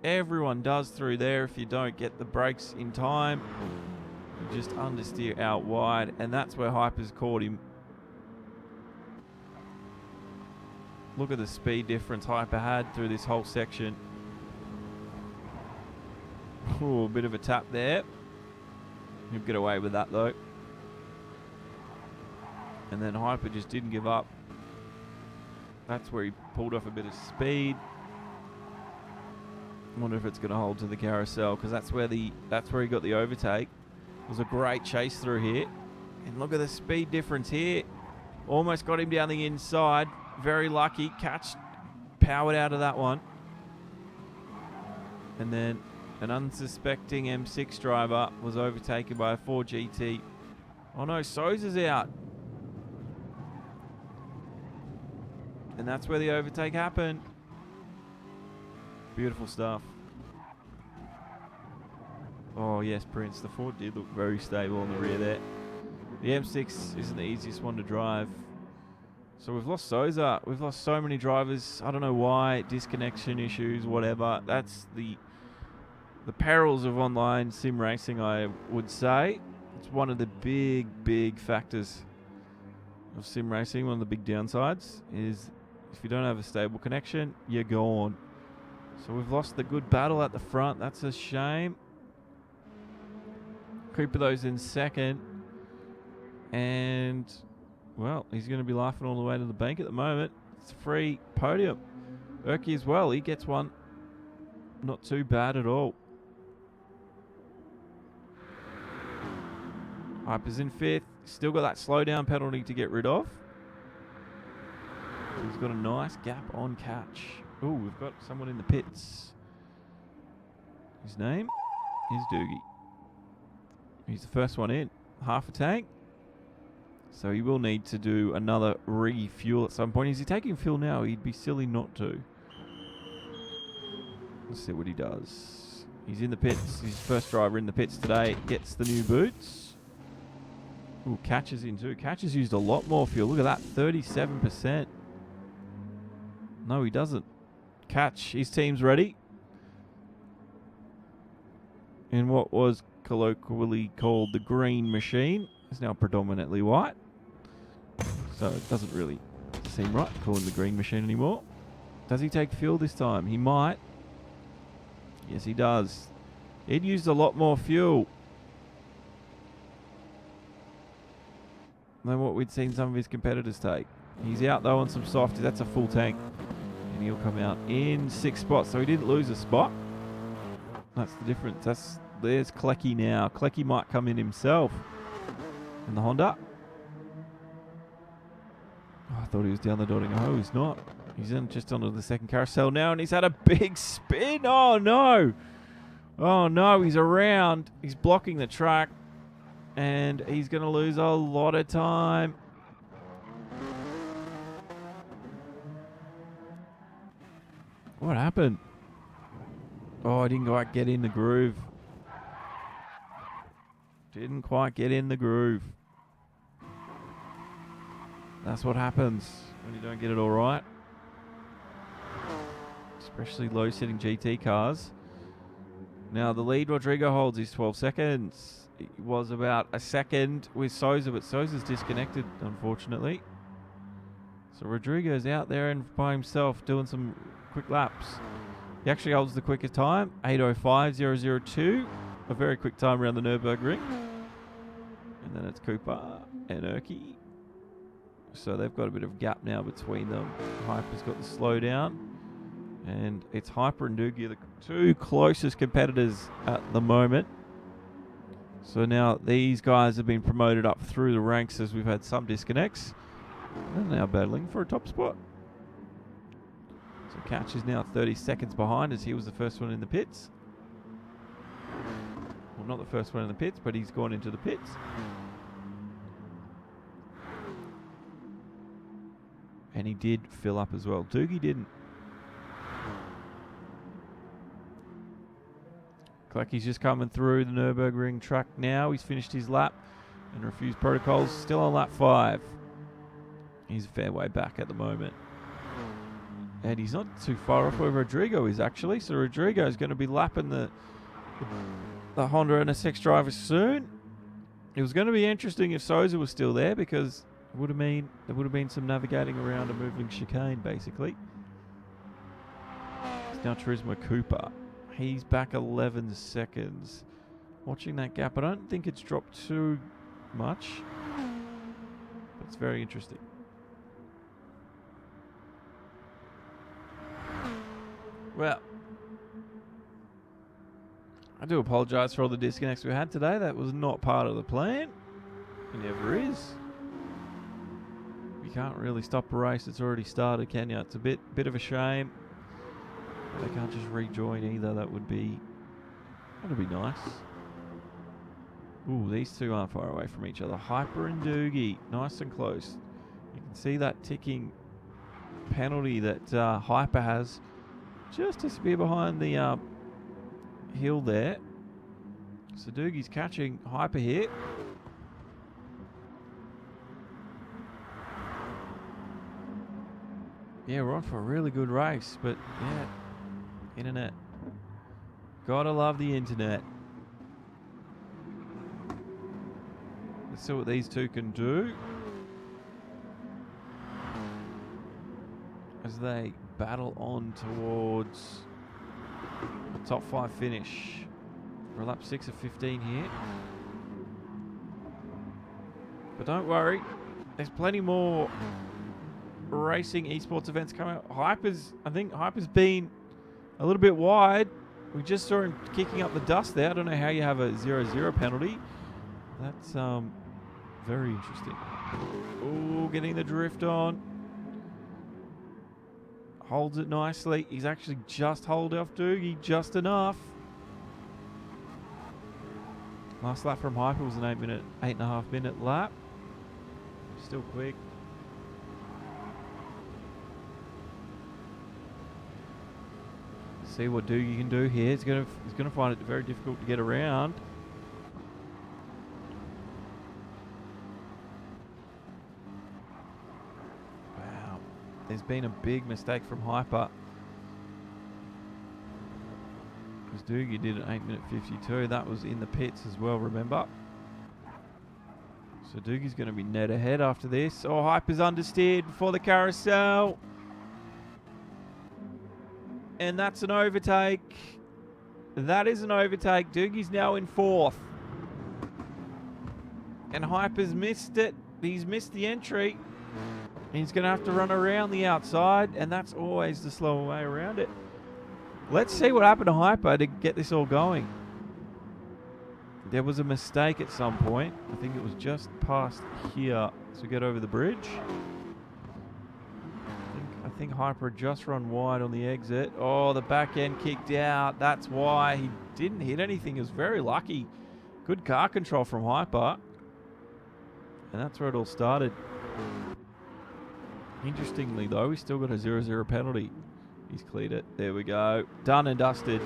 everyone does through there if you don't get the brakes in time. You just understeer out wide, and that's where Hyper's caught him. Look at the speed difference Hyper had through this whole section. Ooh, a bit of a tap there. He'll get away with that though. And then Hyper just didn't give up. That's where he pulled off a bit of speed. I wonder if it's going to hold to the carousel, because that's where he got the overtake. It was a great chase through here. And look at the speed difference here. Almost got him down the inside. Very lucky. Catch powered out of that one. And then an unsuspecting M6 driver was overtaken by a Ford GT. Oh no, Souza's out. And that's where the overtake happened. Beautiful stuff. Oh yes, Prince. The Ford did look very stable on the rear there. The M6 isn't the easiest one to drive. So we've lost Souza. We've lost so many drivers. I don't know why. Disconnection issues, whatever. That's the perils of online sim racing, I would say. It's one of the big factors of sim racing. One of the big downsides is if you don't have a stable connection, you're gone. So we've lost the good battle at the front. That's a shame. Creeper those in second. And, well, he's going to be laughing all the way to the bank at the moment. It's a free podium. Erky as well. He gets one. Not too bad at all. Hyper's in 5th. Still got that slowdown penalty to get rid of. He's got a nice gap on Catch. Ooh, we've got someone in the pits. His name is Doogie. He's the first one in. Half a tank. So he will need to do another refuel at some point. Is he taking fuel now? He'd be silly not to. Let's see what he does. He's in the pits. He's the first driver in the pits today. Gets the new boots. Ooh, Catch is in too. Catch has used a lot more fuel. Look at that, 37%. No, he doesn't. Catch, his team's ready. In what was colloquially called the green machine, is now predominantly white. So it doesn't really seem right to call him the green machine anymore. Does he take fuel this time? He might. Yes, he does. He'd used a lot more fuel than what we'd seen some of his competitors take. He's out though on some softies. That's a full tank. And he'll come out in 6th spot. So he didn't lose a spot. That's the difference. There's Klecky now. Klecky might come in himself in the Honda. Oh, I thought he was down the dotting. Oh, he's not. He's in just onto the second carousel now, and he's had a big spin. Oh no. Oh no, he's around. He's blocking the track. And he's going to lose a lot of time. What happened? Oh, I didn't quite get in the groove. Didn't quite get in the groove. That's what happens when you don't get it all right. Especially low-sitting GT cars. Now, the lead Rodrigo holds is 12 seconds. It was about a second with Souza, but Souza's disconnected, unfortunately. So Rodrigo's out there and by himself doing some quick laps. He actually holds the quickest time, 8:05.002. A very quick time around the Nurburgring. And then it's Cooper and Erky. So they've got a bit of gap now between them. Hyper's got the slowdown. And it's Hyper and Doogie, the two closest competitors at the moment. So now these guys have been promoted up through the ranks as we've had some disconnects. They're now battling for a top spot. So Catch is now 30 seconds behind as he was the first one in the pits. Well, not the first one in the pits, but he's gone into the pits. And he did fill up as well. Doogie didn't. Looks like he's just coming through the Nürburgring track now. He's finished his lap and refused protocols. Still on lap 5. He's a fair way back at the moment. And he's not too far off where Rodrigo is actually. So Rodrigo is going to be lapping the Honda NSX driver soon. It was going to be interesting if Souza was still there because it would have been some navigating around a moving chicane basically. It's now Turismo Cooper. He's back 11 seconds. Watching that gap, I don't think it's dropped too much. But it's very interesting. Well, I do apologise for all the disconnects we had today. That was not part of the plan. It never is. You can't really stop a race that's already started, can you? It's a bit of a shame. They can't just rejoin either. That'd be nice. Ooh, these two aren't far away from each other. Hyper and Doogie, nice and close. You can see that ticking penalty that Hyper has just to be behind the hill there. So Doogie's catching Hyper here. Yeah, we're on for a really good race, but yeah, internet. Gotta love the internet. Let's see what these two can do as they battle on towards a top 5 finish. We're lap 6 of 15 here. But don't worry, there's plenty more racing esports events coming up. I think Hyper's been a little bit wide. We just saw him kicking up the dust there. I don't know how you have a 0-0 penalty. That's very interesting. Oh, getting the drift on. Holds it nicely. He's actually just hold off Doogie just enough. Last lap from Hyper was an 8.5 minute lap. Still quick. See what Doogie can do here. He's gonna find it very difficult to get around. Wow, there's been a big mistake from Hyper. Because Doogie did an 8:52. That was in the pits as well, remember? So Doogie's going to be net ahead after this. Oh, Hyper's understeered before the carousel. And that's an overtake. That is an overtake. Doogie's now in 4th. And Hyper's missed it. He's missed the entry. He's going to have to run around the outside. And that's always the slower way around it. Let's see what happened to Hyper to get this all going. There was a mistake at some point. I think it was just past here to get over the bridge. I think Hyper had just run wide on the exit. Oh, the back end kicked out. That's why he didn't hit anything. He was very lucky. Good car control from Hyper. And that's where it all started. Interestingly, though, we still got a 0-0 penalty. He's cleared it. There we go. Done and dusted.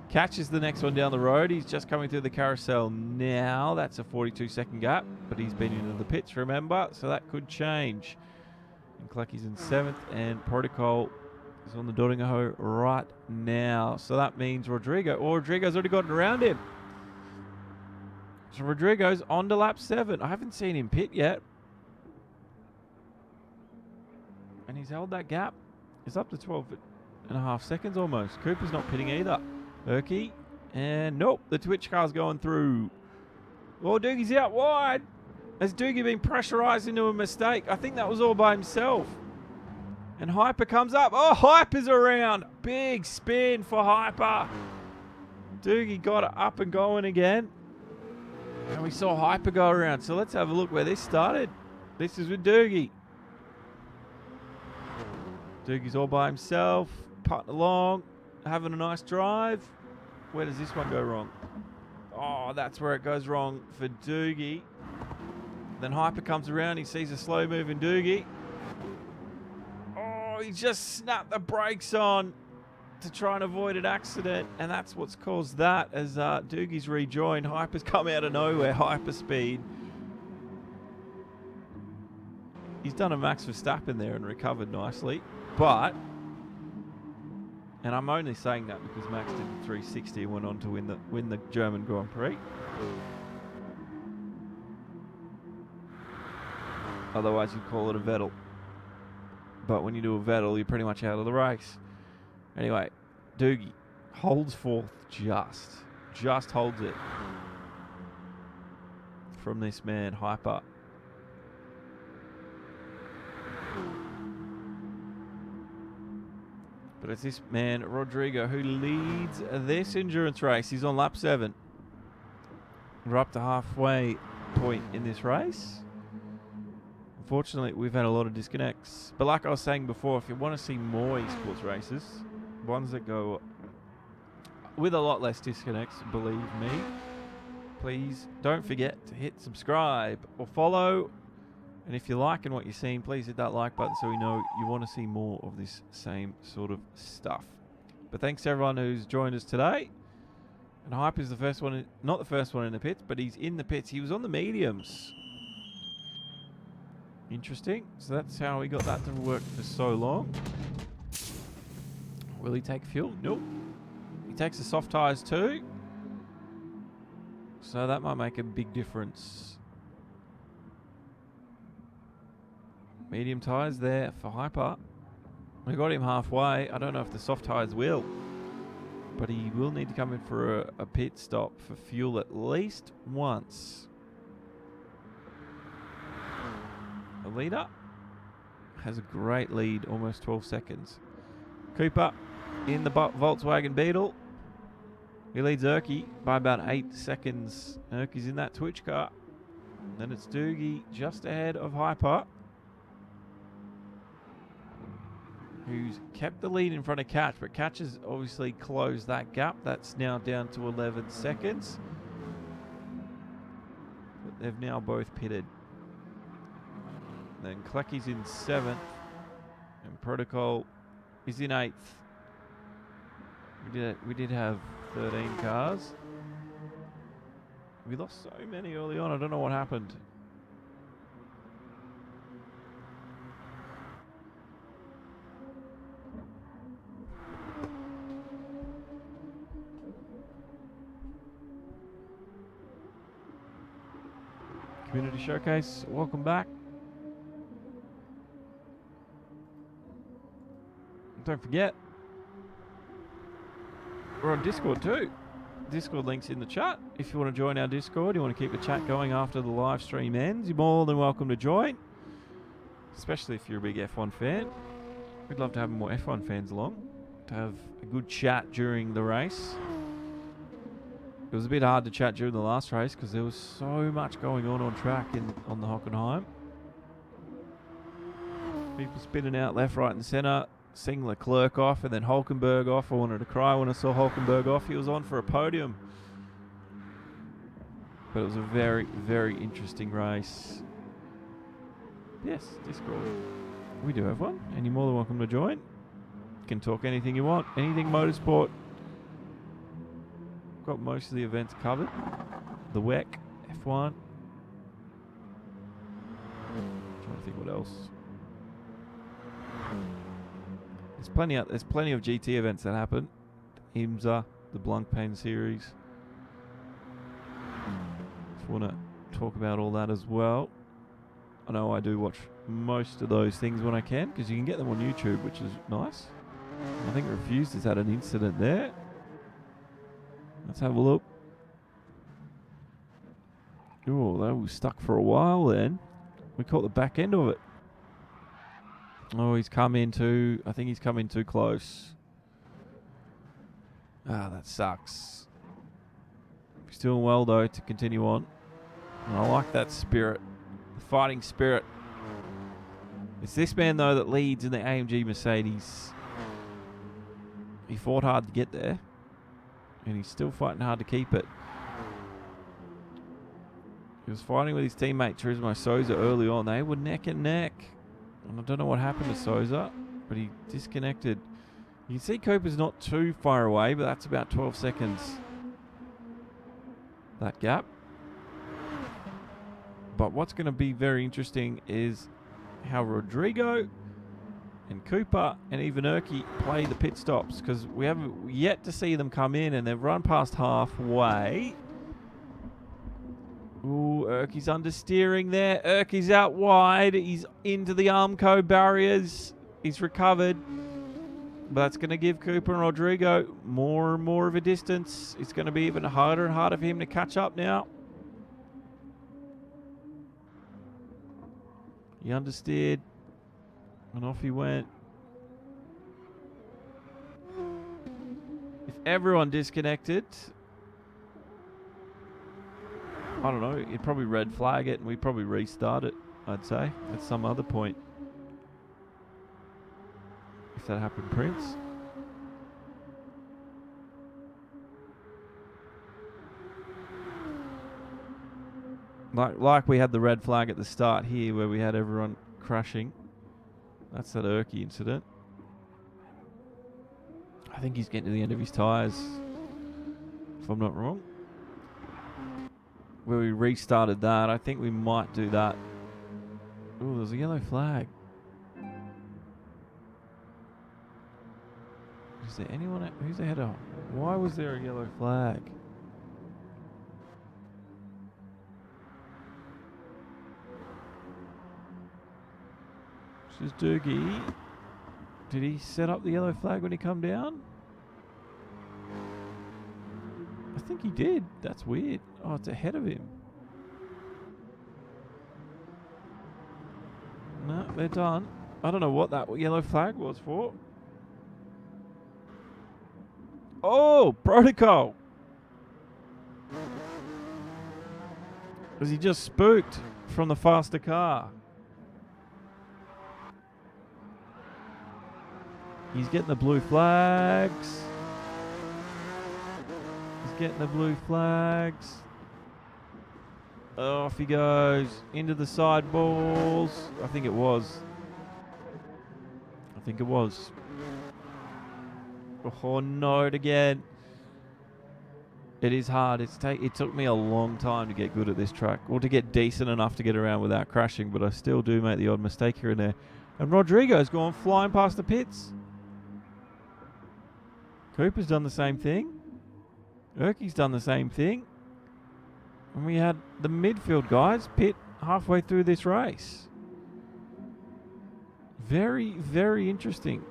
Catches the next one down the road. He's just coming through the carousel now. That's a 42-second gap. But he's been into the pits, remember? So that could change. And Clucky's in 7th, and Protocol is on the Doringaho right now. So that means Rodrigo's already gotten around him. So Rodrigo's on to lap 7. I haven't seen him pit yet. And he's held that gap. He's up to 12.5 seconds almost. Cooper's not pitting either. Erky. And nope, the Twitch car's going through. Oh, Doogie's out wide. Has Doogie been pressurised into a mistake? I think that was all by himself. And Hyper comes up. Oh, Hyper's around. Big spin for Hyper. Doogie got it up and going again. And we saw Hyper go around. So let's have a look where this started. This is with Doogie. Doogie's all by himself. Putting along. Having a nice drive. Where does this one go wrong? Oh, that's where it goes wrong for Doogie. Then Hyper comes around. He sees a slow-moving Doogie. Oh, he just snapped the brakes on to try and avoid an accident. And that's what's caused that as Doogie's rejoined. Hyper's come out of nowhere. Hyper speed. He's done a Max Verstappen there and recovered nicely. But, and I'm only saying that because Max did the 360 and went on to win the German Grand Prix. Otherwise, you'd call it a Vettel. But when you do a Vettel, you're pretty much out of the race. Anyway, Doogie holds fourth just holds it from this man, Hyper. But it's this man, Rodrigo, who leads this endurance race. He's on lap 7. We're up to halfway point in this race. Unfortunately, we've had a lot of disconnects. But like I was saying before, if you want to see more esports races, ones that go with a lot less disconnects, believe me, please don't forget to hit subscribe or follow. And if you're liking what you're seeing, please hit that like button so we know you want to see more of this same sort of stuff. But thanks to everyone who's joined us today. And Hype is the first one, not the first one in the pits, but he's in the pits. He was on the mediums. Interesting. So that's how he got that to work for so long. Will he take fuel? Nope. He takes the soft tyres too. So that might make a big difference. Medium tyres there for Hyper. We got him halfway. I don't know if the soft tyres will. But he will need to come in for a pit stop for fuel at least once. The leader has a great lead, almost 12 seconds. Cooper in the Volkswagen Beetle. He leads Erky by about 8 seconds. Erky's in that Twitch car. Then it's Doogie just ahead of Hyper, who's kept the lead in front of Catch, but Catch has obviously closed that gap. That's now down to 11 seconds. But they've now both pitted. Then Klecky's in 7th, and Protocol is in 8th. We did have 13 cars. We lost so many early on. I don't know what happened. Community Showcase, welcome back. Don't forget, we're on Discord too. Discord link's in the chat. If you want to join our Discord, you want to keep the chat going after the live stream ends, you're more than welcome to join. Especially if you're a big F1 fan. We'd love to have more F1 fans along, to have a good chat during the race. It was a bit hard to chat during the last race because there was so much going on track on the Hockenheim. People spinning out left, right and centre. Seeing Leclerc off and then Hulkenberg off. I wanted to cry when I saw Hulkenberg off. He was on for a podium. But it was a very, very interesting race. Yes, Discord. We do have one, and you're more than welcome to join. You can talk anything you want. Anything motorsport. Got most of the events covered. The WEC, F1. Trying to think what else. There's plenty of GT events that happen. IMSA, the Blancpain series. Just want to talk about all that as well. I know I do watch most of those things when I can, because you can get them on YouTube, which is nice. I think Refused has had an incident there. Let's have a look. Oh, that was stuck for a while then. We caught the back end of it. Oh, he's come in too. I think he's come in too close. Ah, that sucks. He's doing well, though, to continue on. And I like that spirit. The fighting spirit. It's this man, though, that leads in the AMG Mercedes. He fought hard to get there. And he's still fighting hard to keep it. He was fighting with his teammate Turismo Souza early on. They were neck and neck. And I don't know what happened to Souza, but he disconnected. You can see Cooper's not too far away, but that's about 12 seconds. That gap. But what's going to be very interesting is how Rodrigo and Cooper and even Erky play the pit stops, because we haven't yet to see them come in, and they've run past halfway. Ooh, Erky's understeering there. Erky's out wide. He's into the Armco barriers. He's recovered. But that's going to give Cooper and Rodrigo more and more of a distance. It's going to be even harder and harder for him to catch up now. He understeered. And off he went. If everyone disconnected, I don't know, you'd probably red flag it and we'd probably restart it, I'd say, at some other point. If that happened, Prince. Like we had the red flag at the start here where we had everyone crashing. That's that Erky incident. I think he's getting to the end of his tyres, if I'm not wrong. Where we restarted that, I think we might do that. Oh, there's a yellow flag. Is there anyone who's ahead of? Why was there a yellow flag? This is Doogie. Did he set up the yellow flag when he come down? I think he did. That's weird. Oh, it's ahead of him. No, they're done. I don't know what that yellow flag was for. Oh, protocol. Was he just spooked from the faster car? He's getting the blue flags. He's getting the blue flags. Off he goes. Into the sidewalls. I think it was. Oh, no, again. It is hard. It took me a long time to get good at this track, or to get decent enough to get around without crashing, but I still do make the odd mistake here and there. And Rodrigo's gone flying past the pits. Cooper's done the same thing. Erky's done the same thing. And we had the midfield guys pit halfway through this race. Very, very interesting.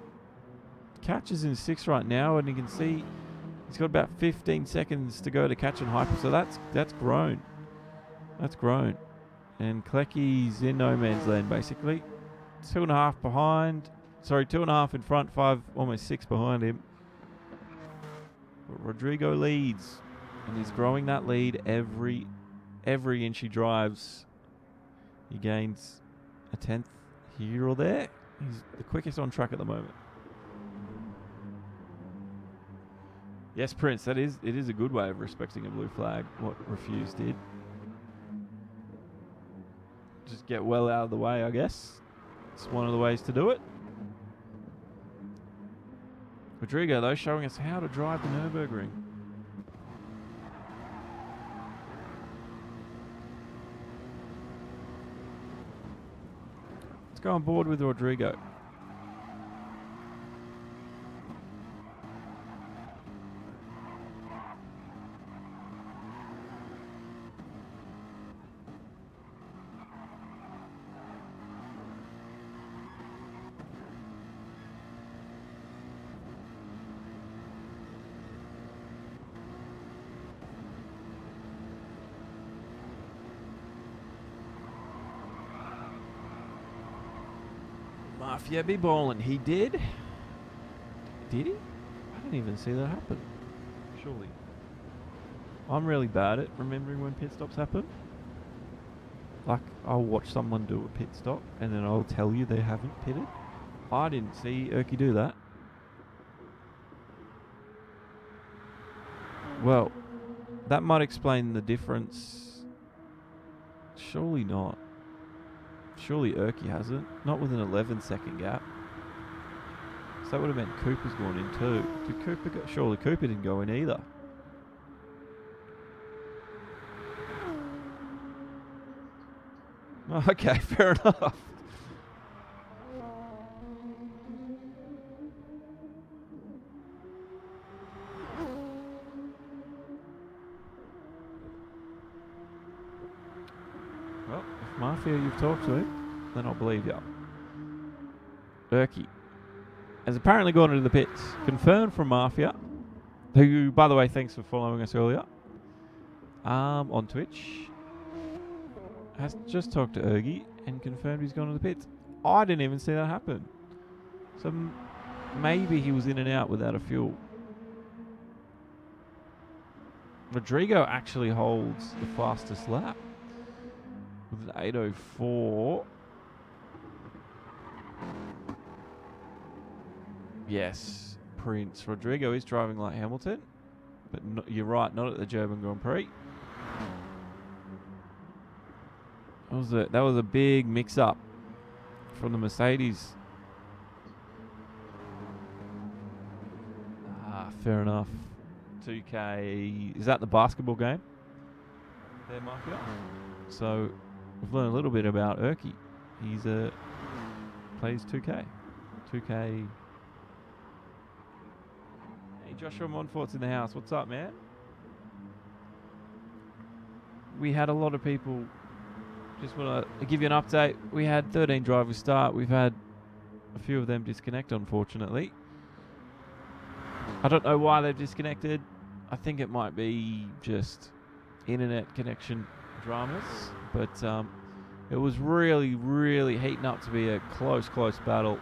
Catch is in 6th right now, and you can see he's got about 15 seconds to go to catch and hyper, so that's grown. That's grown. And Klecky's in no man's land, basically. 2.5 behind. Sorry, 2.5 in front, 5, almost 6 behind him. But Rodrigo leads, and he's growing that lead every inch he drives. He gains a 10th here or there. He's the quickest on track at the moment. Yes, Prince, it is a good way of respecting a blue flag, what Refused did. Just get well out of the way, I guess. It's one of the ways to do it. Rodrigo, though, showing us how to drive the Nurburgring. Let's go on board with Rodrigo. Mafia be ballin'. He did? Did he? I didn't even see that happen. Surely. I'm really bad at remembering when pit stops happen. Like, I'll watch someone do a pit stop and then I'll tell you they haven't pitted. I didn't see Erky do that. Well, that might explain the difference. Surely not. Surely Erky hasn't. Not with an 11-second gap. So that would have meant Cooper's gone in too. Did Cooper go? Surely Cooper didn't go in either. Okay, fair enough. Well, if Mafia you've talked to him, then I'll believe you. Erky has apparently gone into the pits. Confirmed from Mafia, who, by the way, thanks for following us earlier on Twitch. Has just talked to Ergy and confirmed he's gone to the pits. I didn't even see that happen. So maybe he was in and out without a fuel. Rodrigo actually holds the fastest lap with an 8:04. Yes, Prince. Rodrigo is driving like Hamilton, but you're right, not at the German Grand Prix. That was a big mix-up from the Mercedes. Fair enough. 2K. Is that the basketball game? There, Mafia. So we've learned a little bit about Erky. He's plays 2K. 2K. Hey, Joshua Monfort's in the house. What's up, man? We had a lot of people. Just want to give you an update. We had 13 drivers start. We've had a few of them disconnect, unfortunately. I don't know why they've disconnected. I think it might be just internet connection dramas. But it was really, really heating up to be a close battle.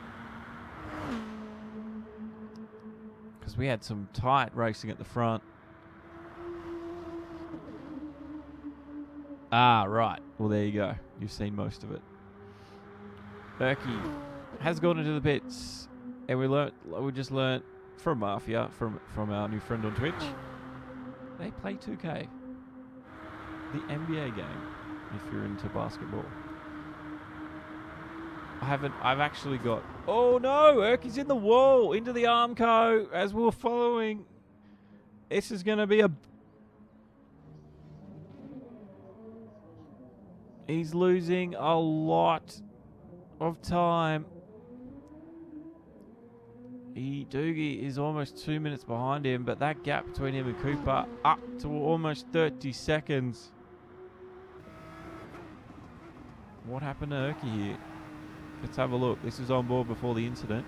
Because we had some tight racing at the front. Right. Well, there you go. You've seen most of it. Erky has gone into the pits, and we just learnt from Mafia, from our new friend on Twitch. They play 2K, the NBA game. If you're into basketball, I've actually got. Oh no! Erky's in the wall, into the Armco as we're following. This is going to be a. He's losing a lot of time. Doogie is almost 2 minutes behind him, but that gap between him and Cooper up to almost 30 seconds. What happened to Erky here? Let's have a look. This is on board before the incident.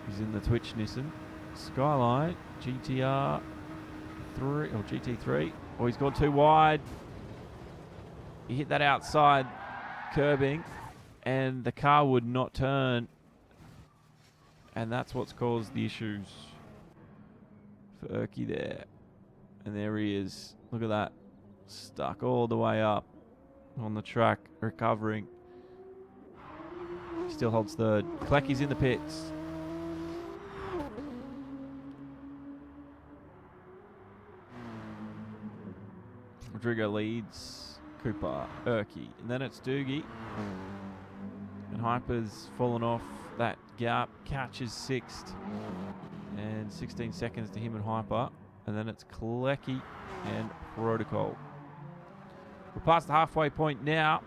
He's in the Twitch Nissan Skyline GTR 3 or GT3. Oh, he's gone too wide. He hit that outside curbing, and the car would not turn. And that's what's caused the issues for Erky there. And there he is. Look at that. Stuck all the way up on the track, recovering. He still holds third. Klecky's in the pits. Rodrigo leads, Cooper, Erky, and then it's Doogie. And Hyper's fallen off that gap, catches sixth, and 16 seconds to him and Hyper. And then it's Klecky and Protocol. We're past the halfway point now,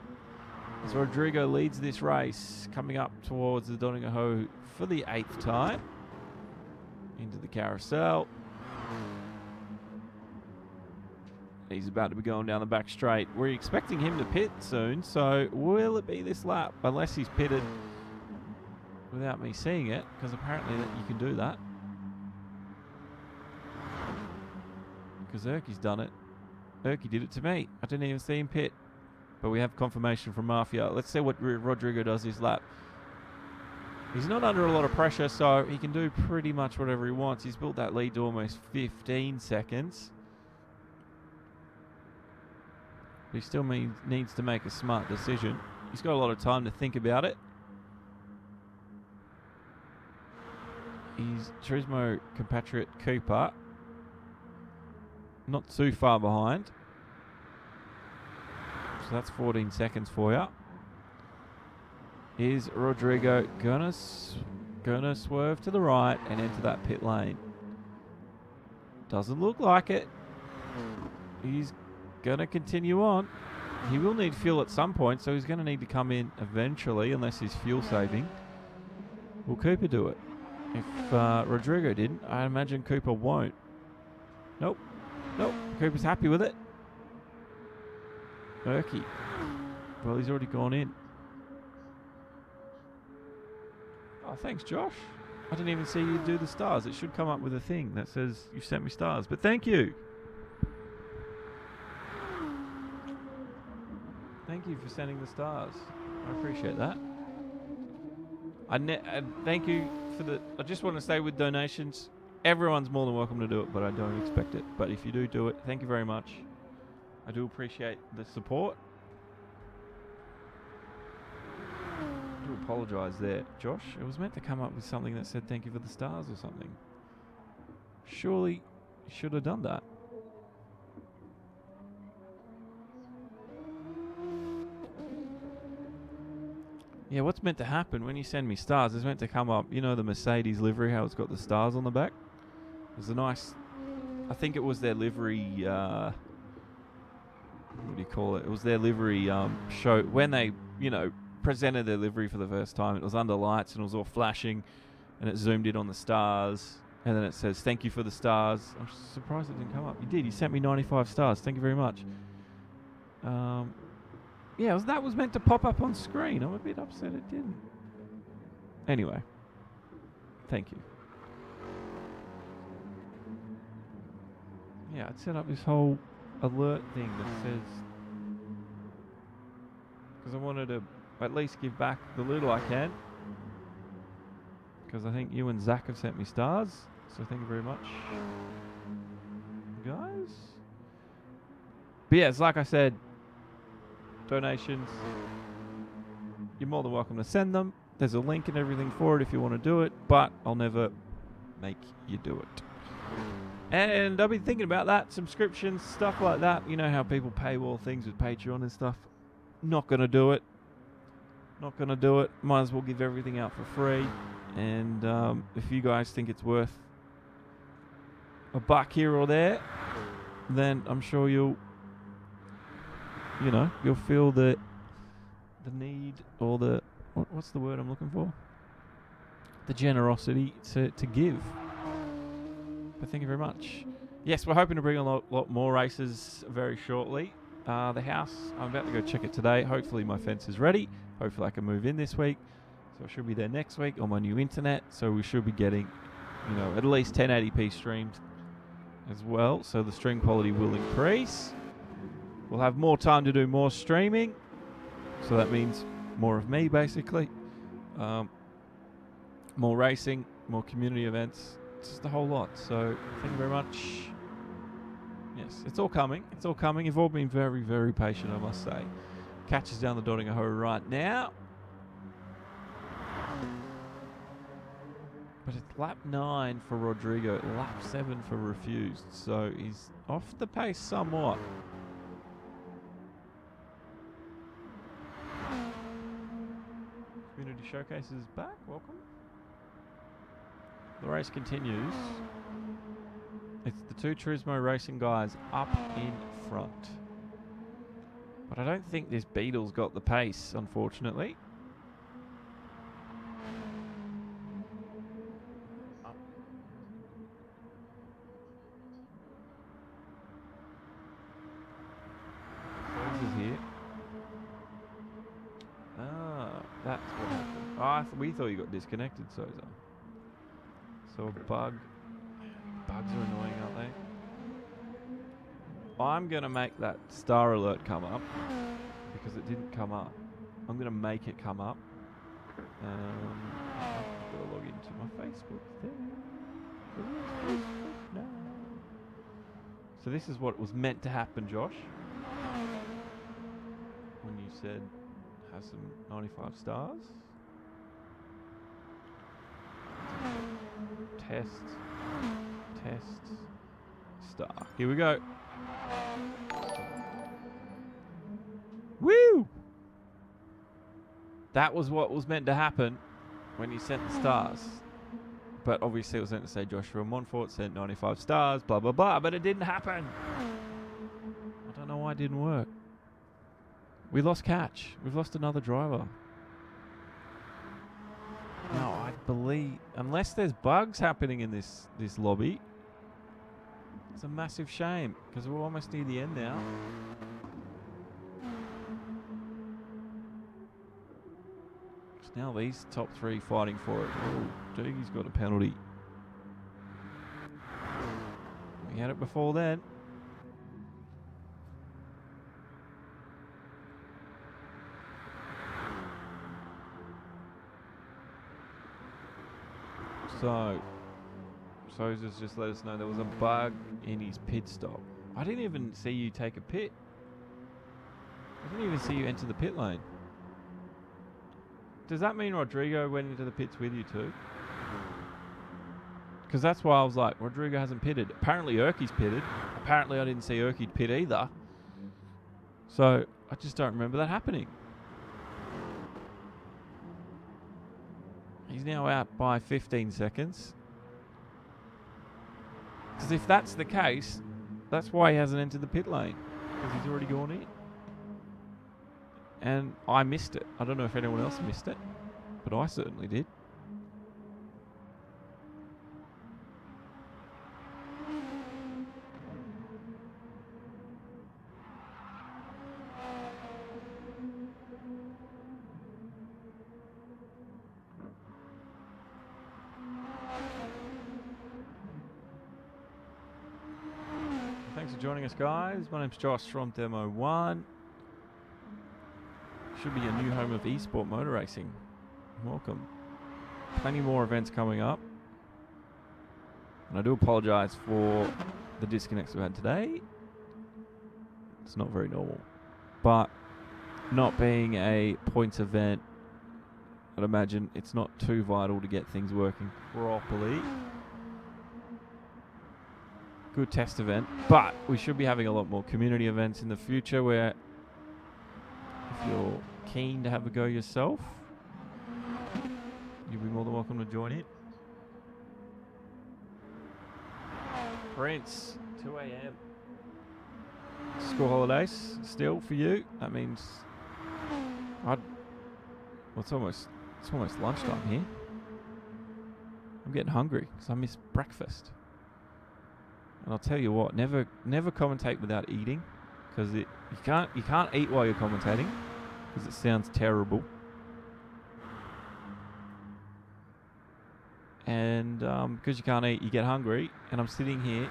as Rodrigo leads this race, coming up towards the Donegal for the 8th time. Into the carousel. He's about to be going down the back straight. We're expecting him to pit soon, so will it be this lap? Unless he's pitted without me seeing it, because apparently that you can do that. Because Erky's done it. Erky did it to me. I didn't even see him pit. But we have confirmation from Mafia. Let's see what Rodrigo does this lap. He's not under a lot of pressure, so he can do pretty much whatever he wants. He's built that lead to almost 15 seconds. But he still needs to make a smart decision. He's got a lot of time to think about it. He's Turismo compatriot Cooper. Not too far behind. So that's 14 seconds for you. Is Rodrigo gonna swerve to the right and enter that pit lane? Doesn't look like it. He's gonna continue on. He will need fuel at some point, so he's gonna need to come in eventually, unless he's fuel saving. Will Cooper do it? If Rodrigo didn't, I imagine Cooper won't. Nope. Cooper's happy with it. Murky. Well, he's already gone in. Oh, thanks, Josh. I didn't even see you do the stars. It should come up with a thing that says you've sent me stars. But thank you. Thank you for sending the stars. I appreciate that. Thank you for the... I just want to say with donations, everyone's more than welcome to do it, but I don't expect it. But if you do it, thank you very much. I do appreciate the support. I do apologise there, Josh. It was meant to come up with something that said thank you for the stars or something. Surely you should have done that. Yeah, what's meant to happen when you send me stars is meant to come up, you know, the Mercedes livery, how it's got the stars on the back? There's a nice, I think it was their livery, what do you call it? It was their livery show, when they, you know, presented their livery for the first time. It was under lights and it was all flashing and it zoomed in on the stars and then it says, thank you for the stars. I'm surprised it didn't come up. You did, you sent me 95 stars. Thank you very much. Yeah, that was meant to pop up on screen. I'm a bit upset it didn't. Anyway, thank you. Yeah, I'd set up this whole alert thing that says... Because I wanted to at least give back the little I can. Because I think you and Zach have sent me stars. So thank you very much, guys. But yeah, it's like I said, donations, you're more than welcome to send them. There's a link and everything for it if you want to do it, but I'll never make you do it. And I've been thinking about that, subscriptions, stuff like that. You know how people paywall things with Patreon and stuff. Not going to do it. Not going to do it. Might as well give everything out for free. And if you guys think it's worth $1 here or there, then I'm sure you'll feel the need or the... What's the word I'm looking for? The generosity to give. But thank you very much. Yes, we're hoping to bring a lot more races very shortly. The house, I'm about to go check it today. Hopefully my fence is ready. Hopefully I can move in this week. So I should be there next week on my new internet. So we should be getting, at least 1080p streamed as well. So the stream quality will increase. We'll have more time to do more streaming. So that means more of me, basically. More racing, more community events. Just a whole lot. So thank you very much. Yes, it's all coming. It's all coming. You've all been very, very patient, I must say. Catch us down the Dottingham right now. But it's lap 9 for Rodrigo, lap 7 for Refused. So he's off the pace somewhat. Community Showcase is back. Welcome. The race continues. It's the two Turismo racing guys up in front. But I don't think this Beetle's got the pace, unfortunately. Here. That's what happened. We thought you got disconnected, Soza. So a bug. Bugs are annoying, aren't they? I'm going to make that star alert come up. because it didn't come up. I'm going to make it come up. I've got to log into my Facebook thing. No. So this is what was meant to happen, Josh. When you said have some 95 stars. Test. Star. Here we go. Woo! That was what was meant to happen when you sent the stars. But obviously it was meant to say Joshua Montfort sent 95 stars, blah, blah, blah, but it didn't happen. I don't know why it didn't work. We lost catch. We've lost another driver. Now, I believe, unless there's bugs happening in this lobby, it's a massive shame, because we're almost near the end now. Now these top three fighting for it. Oh, Doogie's got a penalty. We had it before then. So just let us know there was a bug in his pit stop. I didn't even see you take a pit. I didn't even see you enter the pit lane. Does that mean Rodrigo went into the pits with you too? Because that's why I was like, Rodrigo hasn't pitted. Apparently Urqui's pitted. Apparently I didn't see Urqui pit either. So I just don't remember that happening. He's now out by 15 seconds. Because if that's the case, that's why he hasn't entered the pit lane. Because he's already gone in. And I missed it. I don't know if anyone else missed it, but I certainly did. Thanks for joining us, guys. My name's Josh from Demo 1. Should be a new home of eSport motor racing. Welcome. Plenty more events coming up. And I do apologise for the disconnects we had today. It's not very normal. But not being a points event, I'd imagine it's not too vital to get things working properly. Good test event. But we should be having a lot more community events in the future where if you're keen to have a go yourself, you'll be more than welcome to join in. Prince, 2 a.m. School holidays still for you. That means it's almost lunchtime here. I'm getting hungry because I missed breakfast. And I'll tell you what, never commentate without eating, because you can't eat while you're commentating, because it sounds terrible. And because you can't eat, you get hungry. And I'm sitting here,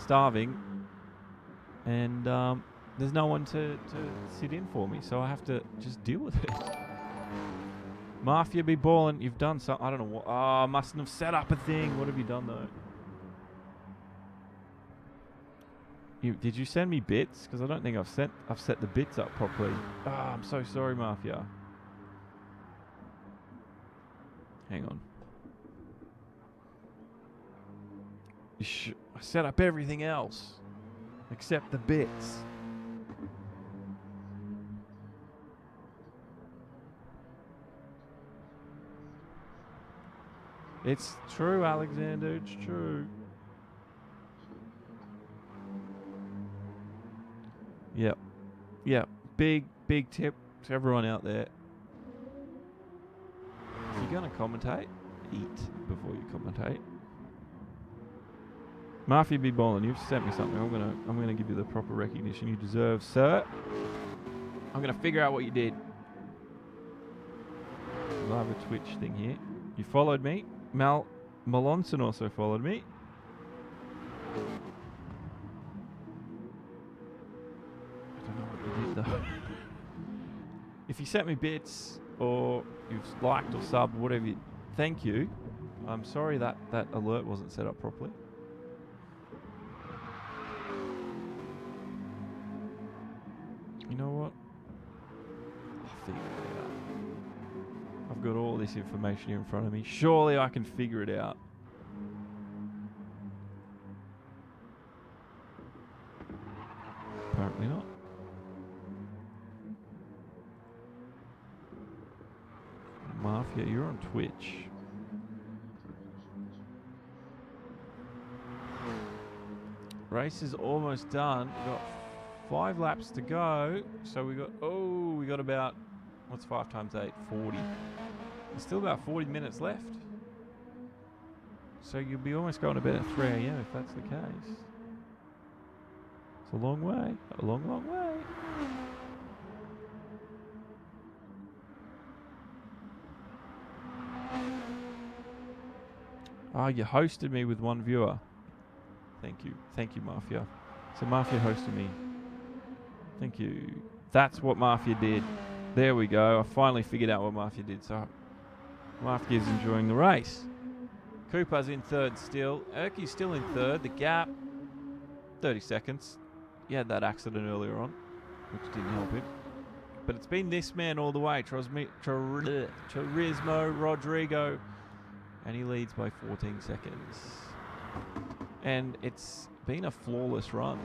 starving, and there's no one to sit in for me, so I have to just deal with it. Mafia be balling. You've done something. I don't know what. Oh, I mustn't have set up a thing. What have you done though? Did you send me bits? Because I don't think I've set the bits up properly. Oh, I'm so sorry, Mafia. Hang on. I set up everything else except the bits. It's true, Alexander. It's true. Yep. Yep. Big tip to everyone out there. If you're going to commentate, eat before you commentate. Mafia be ballin', you've sent me something. I'm gonna give you the proper recognition you deserve, sir. I'm gonna figure out what you did. I have a Twitch thing here. You followed me. Malonson also followed me. I don't know what you did though. If you sent me bits or you've liked or subbed, whatever, thank you. I'm sorry that that alert wasn't set up properly. You know what? I'll figure it out. I've got all this information here in front of me. Surely I can figure it out. Apparently not. Mafia, you're on Twitch. Race is almost done. We've got 5 laps to go. So we got about, what's 5 times 8? 40. There's still about 40 minutes left. So you'll be almost going to bed at 3 a.m. if that's the case. It's a long way. A long, long way. Oh, you hosted me with 1 viewer. Thank you. Thank you, Mafia. So Mafia hosted me. Thank you. That's what Mafia did. There we go. I finally figured out what Mafia did. So Mafia's enjoying the race. Cooper's in 3rd still. Erky's still in 3rd. The gap, 30 seconds. He had that accident earlier on, which didn't help him. But it's been this man all the way. Turismo, Rodrigo. And he leads by 14 seconds. And it's been a flawless run.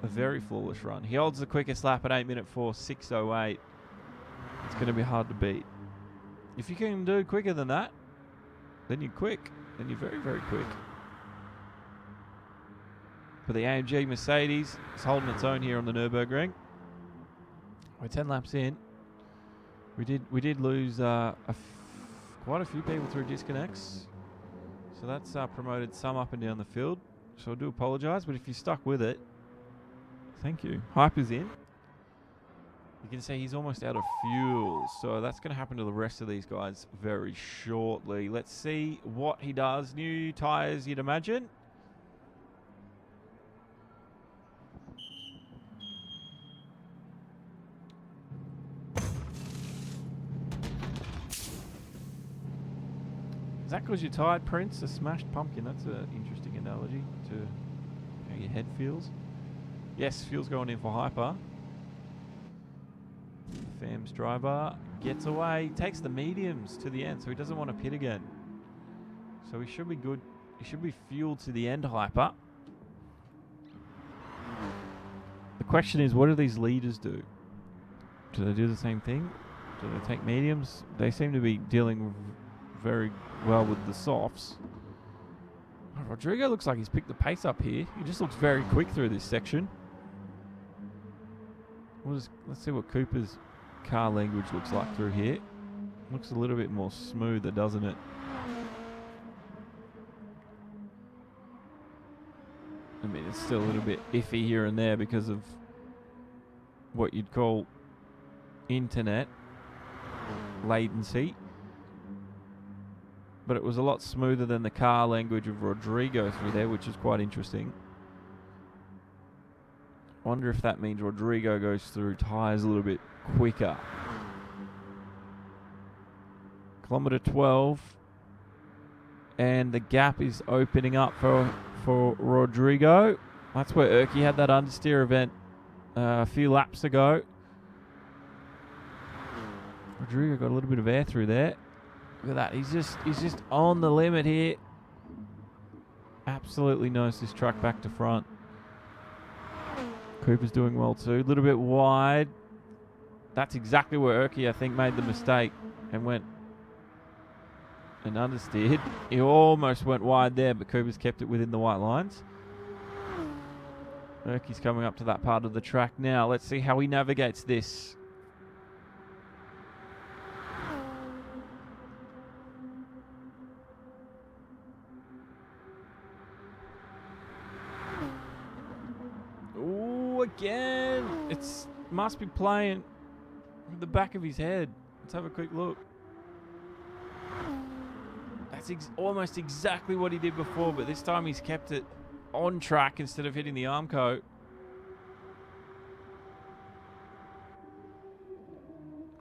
A very flawless run. He holds the quickest lap at 8:04, 6:08. It's going to be hard to beat. If you can do quicker than that, then you're quick. Then you're very, very quick. But the AMG Mercedes is holding its own here on the Nurburgring. We're 10 laps in. We did lose quite a few people through disconnects. So that's promoted some up and down the field. So I do apologise, but if you stuck with it, thank you. Hype is in. You can see he's almost out of fuel. So that's going to happen to the rest of these guys very shortly. Let's see what he does. New tyres, you'd imagine. Is that because you're tired, Prince? A smashed pumpkin. That's an interesting analogy to how your head feels. Yes, fuel's going in for Hyper. Fam's driver gets away. Takes the mediums to the end, so he doesn't want to pit again. So he should be good. He should be fueled to the end, Hyper. The question is, what do these leaders do? Do they do the same thing? Do they take mediums? They seem to be dealing very well with the softs. Rodrigo looks like he's picked the pace up here. He just looks very quick through this section. Let's see what Cooper's car language looks like through here. Looks a little bit more smoother, doesn't it? I mean, it's still a little bit iffy here and there because of what you'd call internet latency. But it was a lot smoother than the car language of Rodrigo through there, which is quite interesting. Wonder if that means Rodrigo goes through tyres a little bit quicker. Kilometre 12. And the gap is opening up for Rodrigo. That's where Erky had that understeer event a few laps ago. Rodrigo got a little bit of air through there. Look at that. He's just on the limit here. Absolutely knows this truck back to front. Cooper's doing well too. A little bit wide. That's exactly where Erky, I think, made the mistake and went and understeered. He almost went wide there, but Cooper's kept it within the white lines. Erky's coming up to that part of the track now. Let's see how he navigates this. Again, it's must be playing with the back of his head. Let's have a quick look. That's almost exactly what he did before, but this time he's kept it on track instead of hitting the arm coat.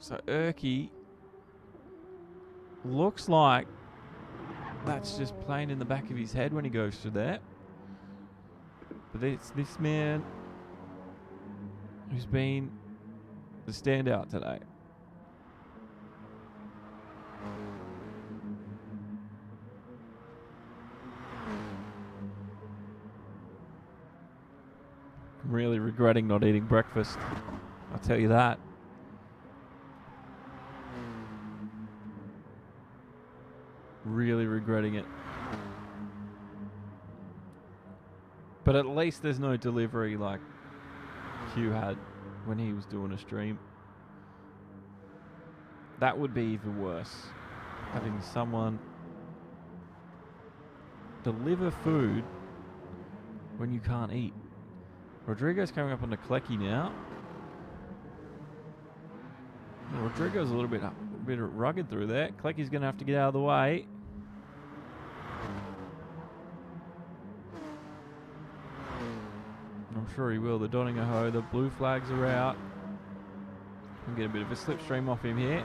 So Erky looks like that's just playing in the back of his head when he goes to that. But it's this man who's been the standout today. I'm really regretting not eating breakfast. I'll tell you that. Really regretting it. But at least there's no delivery like Hugh had when he was doing a stream. That would be even worse. Having someone deliver food when you can't eat. Rodrigo's coming up on the Klecky now. Rodrigo's a little bit rugged through there. Klecky's going to have to get out of the way. I'm sure he will. The Doningaho, the blue flags are out. We'll get a bit of a slipstream off him here.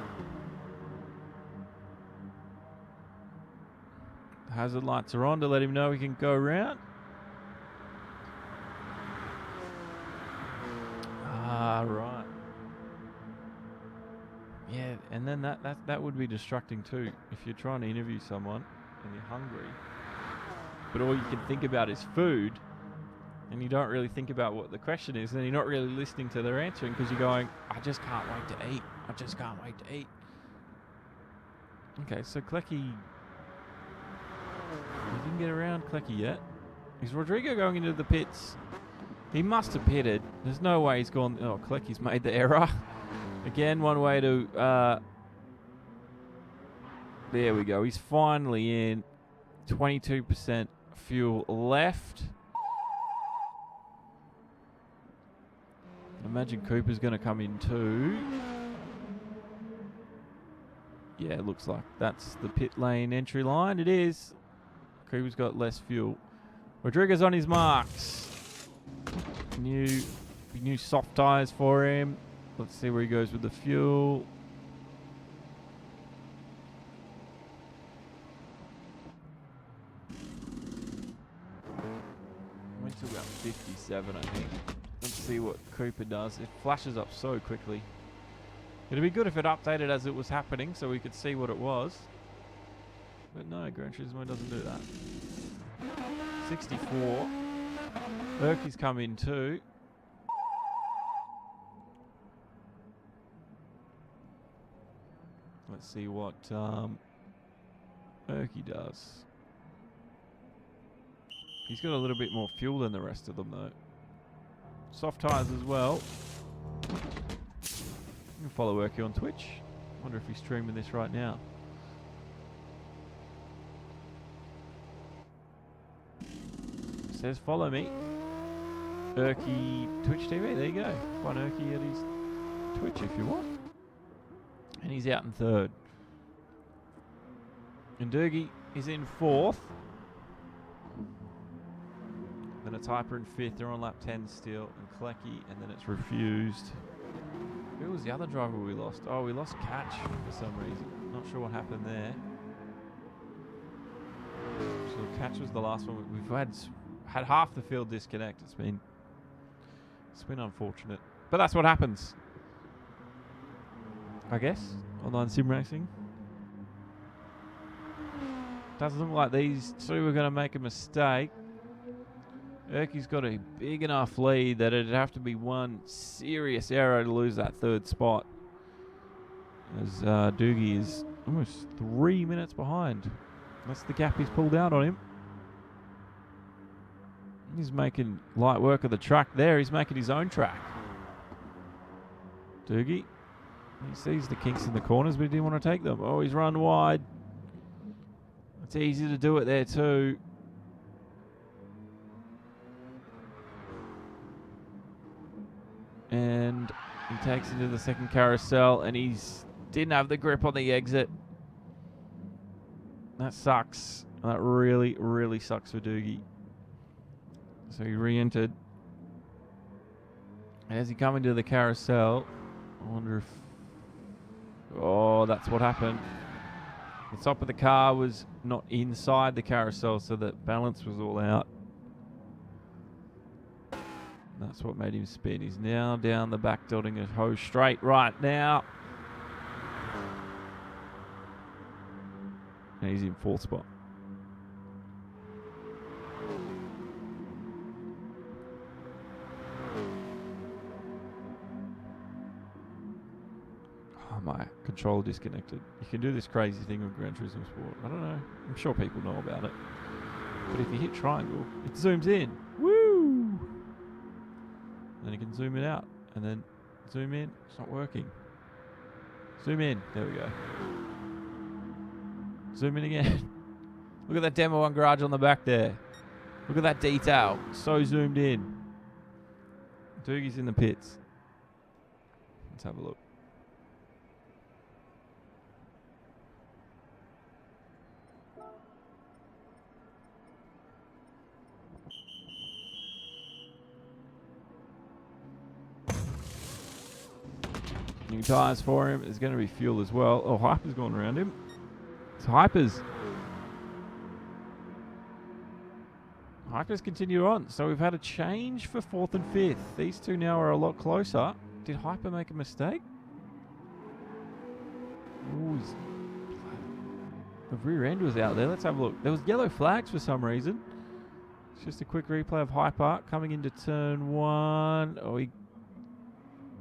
The hazard lights are on to let him know he can go around. Ah, right. Yeah, and then that would be distracting too. If you're trying to interview someone and you're hungry, but all you can think about is food, and you don't really think about what the question is, then you're not really listening to their answering because you're going, I just can't wait to eat. I just can't wait to eat. Okay, so Klecky, he didn't get around Klecky yet. Is Rodrigo going into the pits? He must have pitted. There's no way he's gone. Oh, Klecky's made the error. Again, one way to... there we go. He's finally in. 22% fuel left. I imagine Cooper's going to come in too. Yeah, it looks like that's the pit lane entry line. It is. Cooper's got less fuel. Rodriguez on his marks. New soft tyres for him. Let's see where he goes with the fuel. Went to about 57, I think. Let's see what Cooper does. It flashes up so quickly. It'd be good if it updated as it was happening so we could see what it was. But no, Gran Turismo doesn't do that. 64. Erky's come in too. Let's see what Erky does. He's got a little bit more fuel than the rest of them though. Soft tyres as well. You can follow Erky on Twitch. Wonder if he's streaming this right now. Says follow me. Erky Twitch TV. There you go. Find Erky at his Twitch if you want. And he's out in third. And Durgi is in fourth. Then it's Hyper in fifth. They're on lap 10 still. And Klecky, and then it's refused. Who was the other driver we lost? Oh, we lost Catch for some reason. Not sure what happened there. So Catch was the last one. We've had half the field disconnect. It's been unfortunate. But that's what happens, I guess. Online sim racing. Doesn't look like these two are going to make a mistake. Erky's got a big enough lead that it'd have to be one serious error to lose that third spot. As Doogie is almost 3 minutes behind. That's the gap he's pulled out on him. He's making light work of the track there. He's making his own track. Doogie. He sees the kinks in the corners, but he didn't want to take them. Oh, he's run wide. It's easy to do it there too. And he takes into the second carousel, and he's didn't have the grip on the exit. That sucks. That really, really sucks for Doogie. So he re-entered. As he come into the carousel, I wonder if Oh, that's what happened. The top of the car was not inside the carousel, so that balance was all out. That's what made him spin. He's now down the back, dotting a hose straight right now. And he's in fourth spot. Oh, my controller disconnected. You can do this crazy thing with Gran Turismo Sport. I don't know. I'm sure people know about it. But if you hit triangle, it zooms in. Woo! Then you can zoom it out. And then zoom in. It's not working. Zoom in. There we go. Zoom in again. Look at that Demo 1 garage on the back there. Look at that detail. So zoomed in. Doogie's in the pits. Let's have a look. New tyres for him. There's going to be fuel as well. Oh, Hyper's going around him. It's Hyper's continue on. So we've had a change for 4th and 5th. These two now are a lot closer. Did Hyper make a mistake? Ooh, the rear end was out there. Let's have a look. There was yellow flags for some reason. It's just a quick replay of Hyper coming into turn 1. Oh,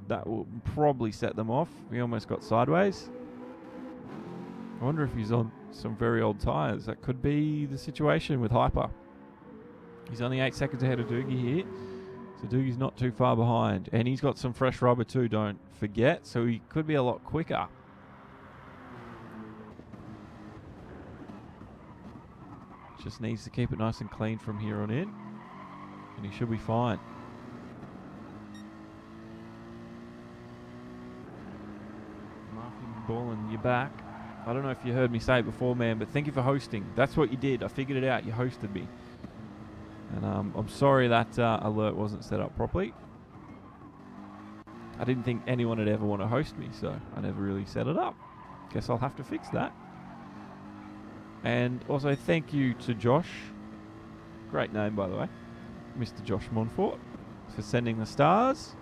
that will probably set them off. He almost got sideways. I wonder if he's on some very old tyres. That could be the situation with Hyper. He's only 8 seconds ahead of Doogie here. So Doogie's not too far behind. And he's got some fresh rubber too, don't forget. So he could be a lot quicker. Just needs to keep it nice and clean from here on in. And he should be fine. Balling you back. I don't know if you heard me say it before, man, but thank you for hosting. That's what you did. I figured it out. You hosted me. And I'm sorry that alert wasn't set up properly. I didn't think anyone would ever want to host me, so I never really set it up. Guess I'll have to fix that. And also thank you to Josh. Great name, by the way. Mr. Josh Monfort, for sending the stars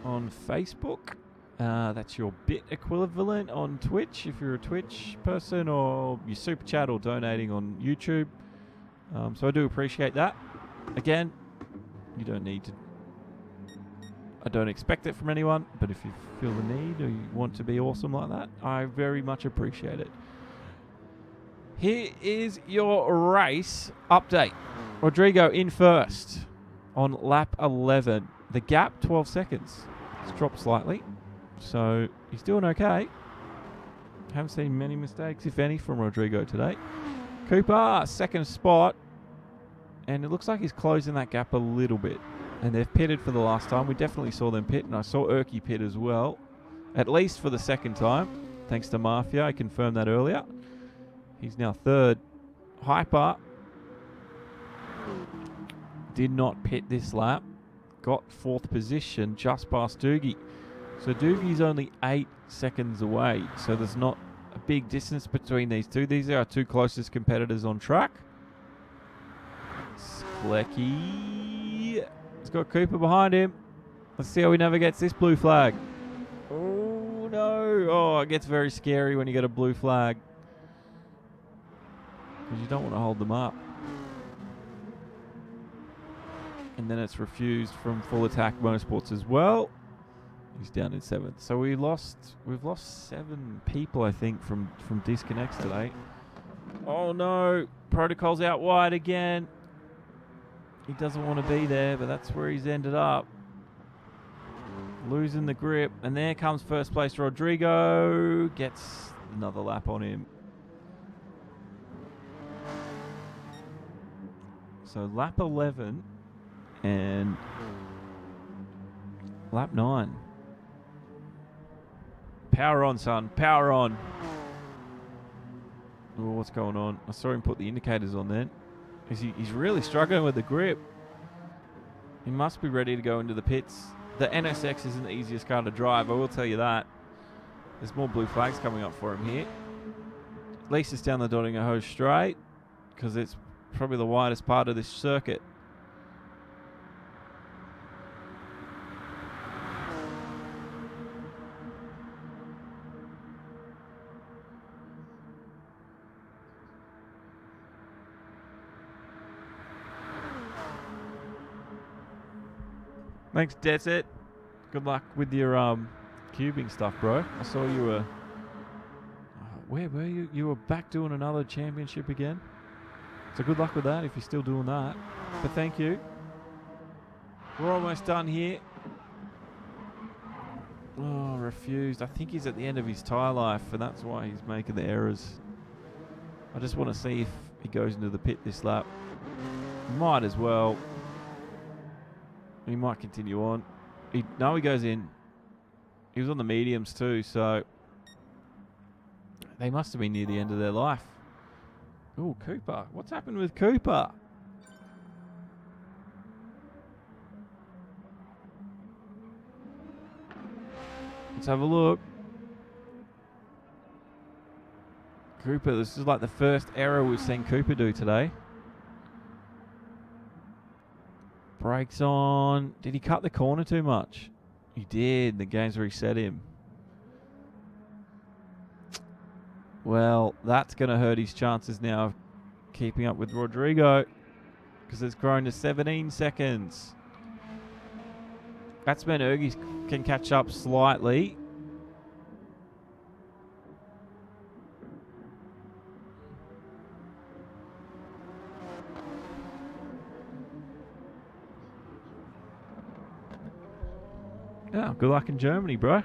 on Facebook. That's your bit equivalent on Twitch if you're a Twitch person, or you super chat or donating on YouTube. So I do appreciate that. Again, you don't need to. I don't expect it from anyone, but if you feel the need or you want to be awesome like that, I very much appreciate it. Here is your race update. Rodrigo in first on lap 11. The gap, 12 seconds. It's dropped slightly. So he's doing okay. Haven't seen many mistakes, if any, from Rodrigo today. Cooper, second spot. And it looks like he's closing that gap a little bit. And they've pitted for the last time. We definitely saw them pit, and I saw Erky pit as well. At least for the second time. Thanks to Mafia. I confirmed that earlier. He's now third. Hyper did not pit this lap. Got fourth position just past Doogie. So Doogie's only 8 seconds away. So there's not a big distance between these two. These are our two closest competitors on track. Sklecky. He's got Cooper behind him. Let's see how he navigates this blue flag. Oh, no. Oh, it gets very scary when you get a blue flag. Because you don't want to hold them up. And then it's refused from Full Attack Motorsports as well. He's down in 7th. So we've lost 7 people, I think, from disconnects today. Oh no, Protocol's out wide again. He doesn't want to be there, but that's where he's ended up. Losing the grip. And there comes first place Rodrigo. Gets another lap on him. So lap 11 and lap 9. Power on, son. Power on. Oh, what's going on? I saw him put the indicators on then. He's really struggling with the grip. He must be ready to go into the pits The NSX isn't the easiest car to drive, I will tell you that. There's more blue flags coming up for him here. At least it's down the Dodinga straight, because it's probably the widest part of this circuit. Thanks, Desert. Good luck with your cubing stuff, bro. I saw you were... where were you? You were back doing another championship again? So good luck with that if you're still doing that. But thank you. We're almost done here. Oh, refused. I think he's at the end of his tyre life, and that's why he's making the errors. I just want to see if he goes into the pit this lap. Might as well. He might continue on. No, he goes in. He was on the mediums too, so they must have been near the end of their life. Oh, Cooper. What's happened with Cooper? Let's have a look. Cooper, this is like the first error we've seen Cooper do today. Brakes on. Did he cut the corner too much? He did. The game's reset him. Well, that's going to hurt his chances now of keeping up with Rodrigo, because it's grown to 17 seconds. That's meant Ergies can catch up slightly. Yeah, good luck in Germany, bro.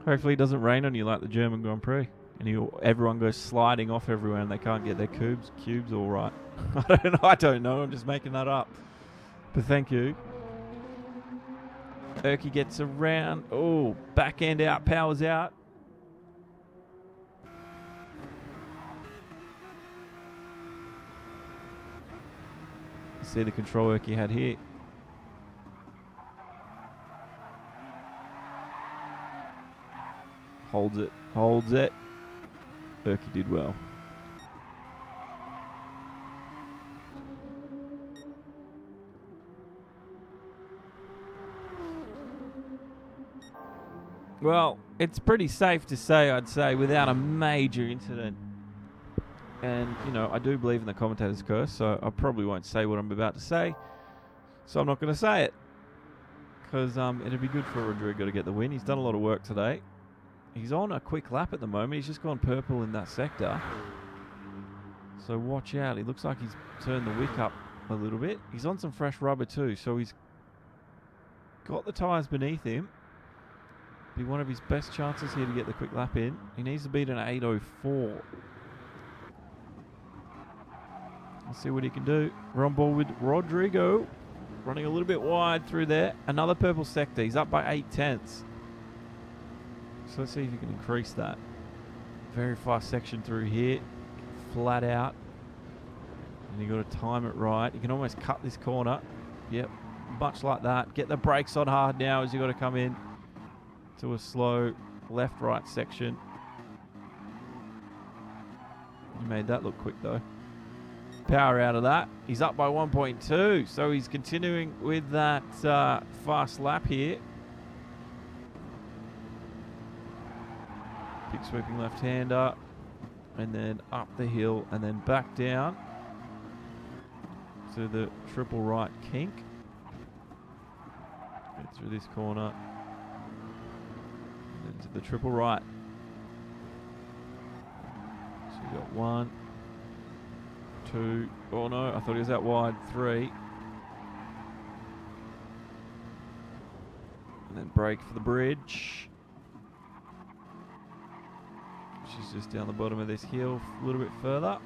Hopefully it doesn't rain on you like the German Grand Prix, and everyone goes sliding off everywhere and they can't get their cubes all right. I don't know. I'm just making that up. But thank you. Erky gets around. Oh, back end out, powers out. See the control Erky had here. Holds it, holds it. Erky did well. Well, it's pretty safe to say, I'd say, without a major incident. And, you know, I do believe in the commentator's curse, so I probably won't say what I'm about to say. So I'm not going to say it. Because it'd be good for Rodrigo to get the win. He's done a lot of work today. He's on a quick lap at the moment. He's just gone purple in that sector. So watch out. He looks like he's turned the wick up a little bit. He's on some fresh rubber too, so he's got the tyres beneath him. Be one of his best chances here to get the quick lap in. He needs to beat an 8:04. Let's see what he can do. We're on board with Rodrigo. Running a little bit wide through there. Another purple sector. He's up by 0.8. So let's see if you can increase that. Very fast section through here. Flat out. And you got to time it right. You can almost cut this corner. Yep. Much like that. Get the brakes on hard now as you got to come in to a slow left-right section. You made that look quick though. Power out of that. He's up by 1.2. So he's continuing with that fast lap here. Big sweeping left-hander, and then up the hill, and then back down to the triple right kink. Get through this corner, and then to the triple right. So you got 1, 2, oh no, I thought he was out wide, 3. And then brake for the bridge. She's just down the bottom of this hill a little bit further.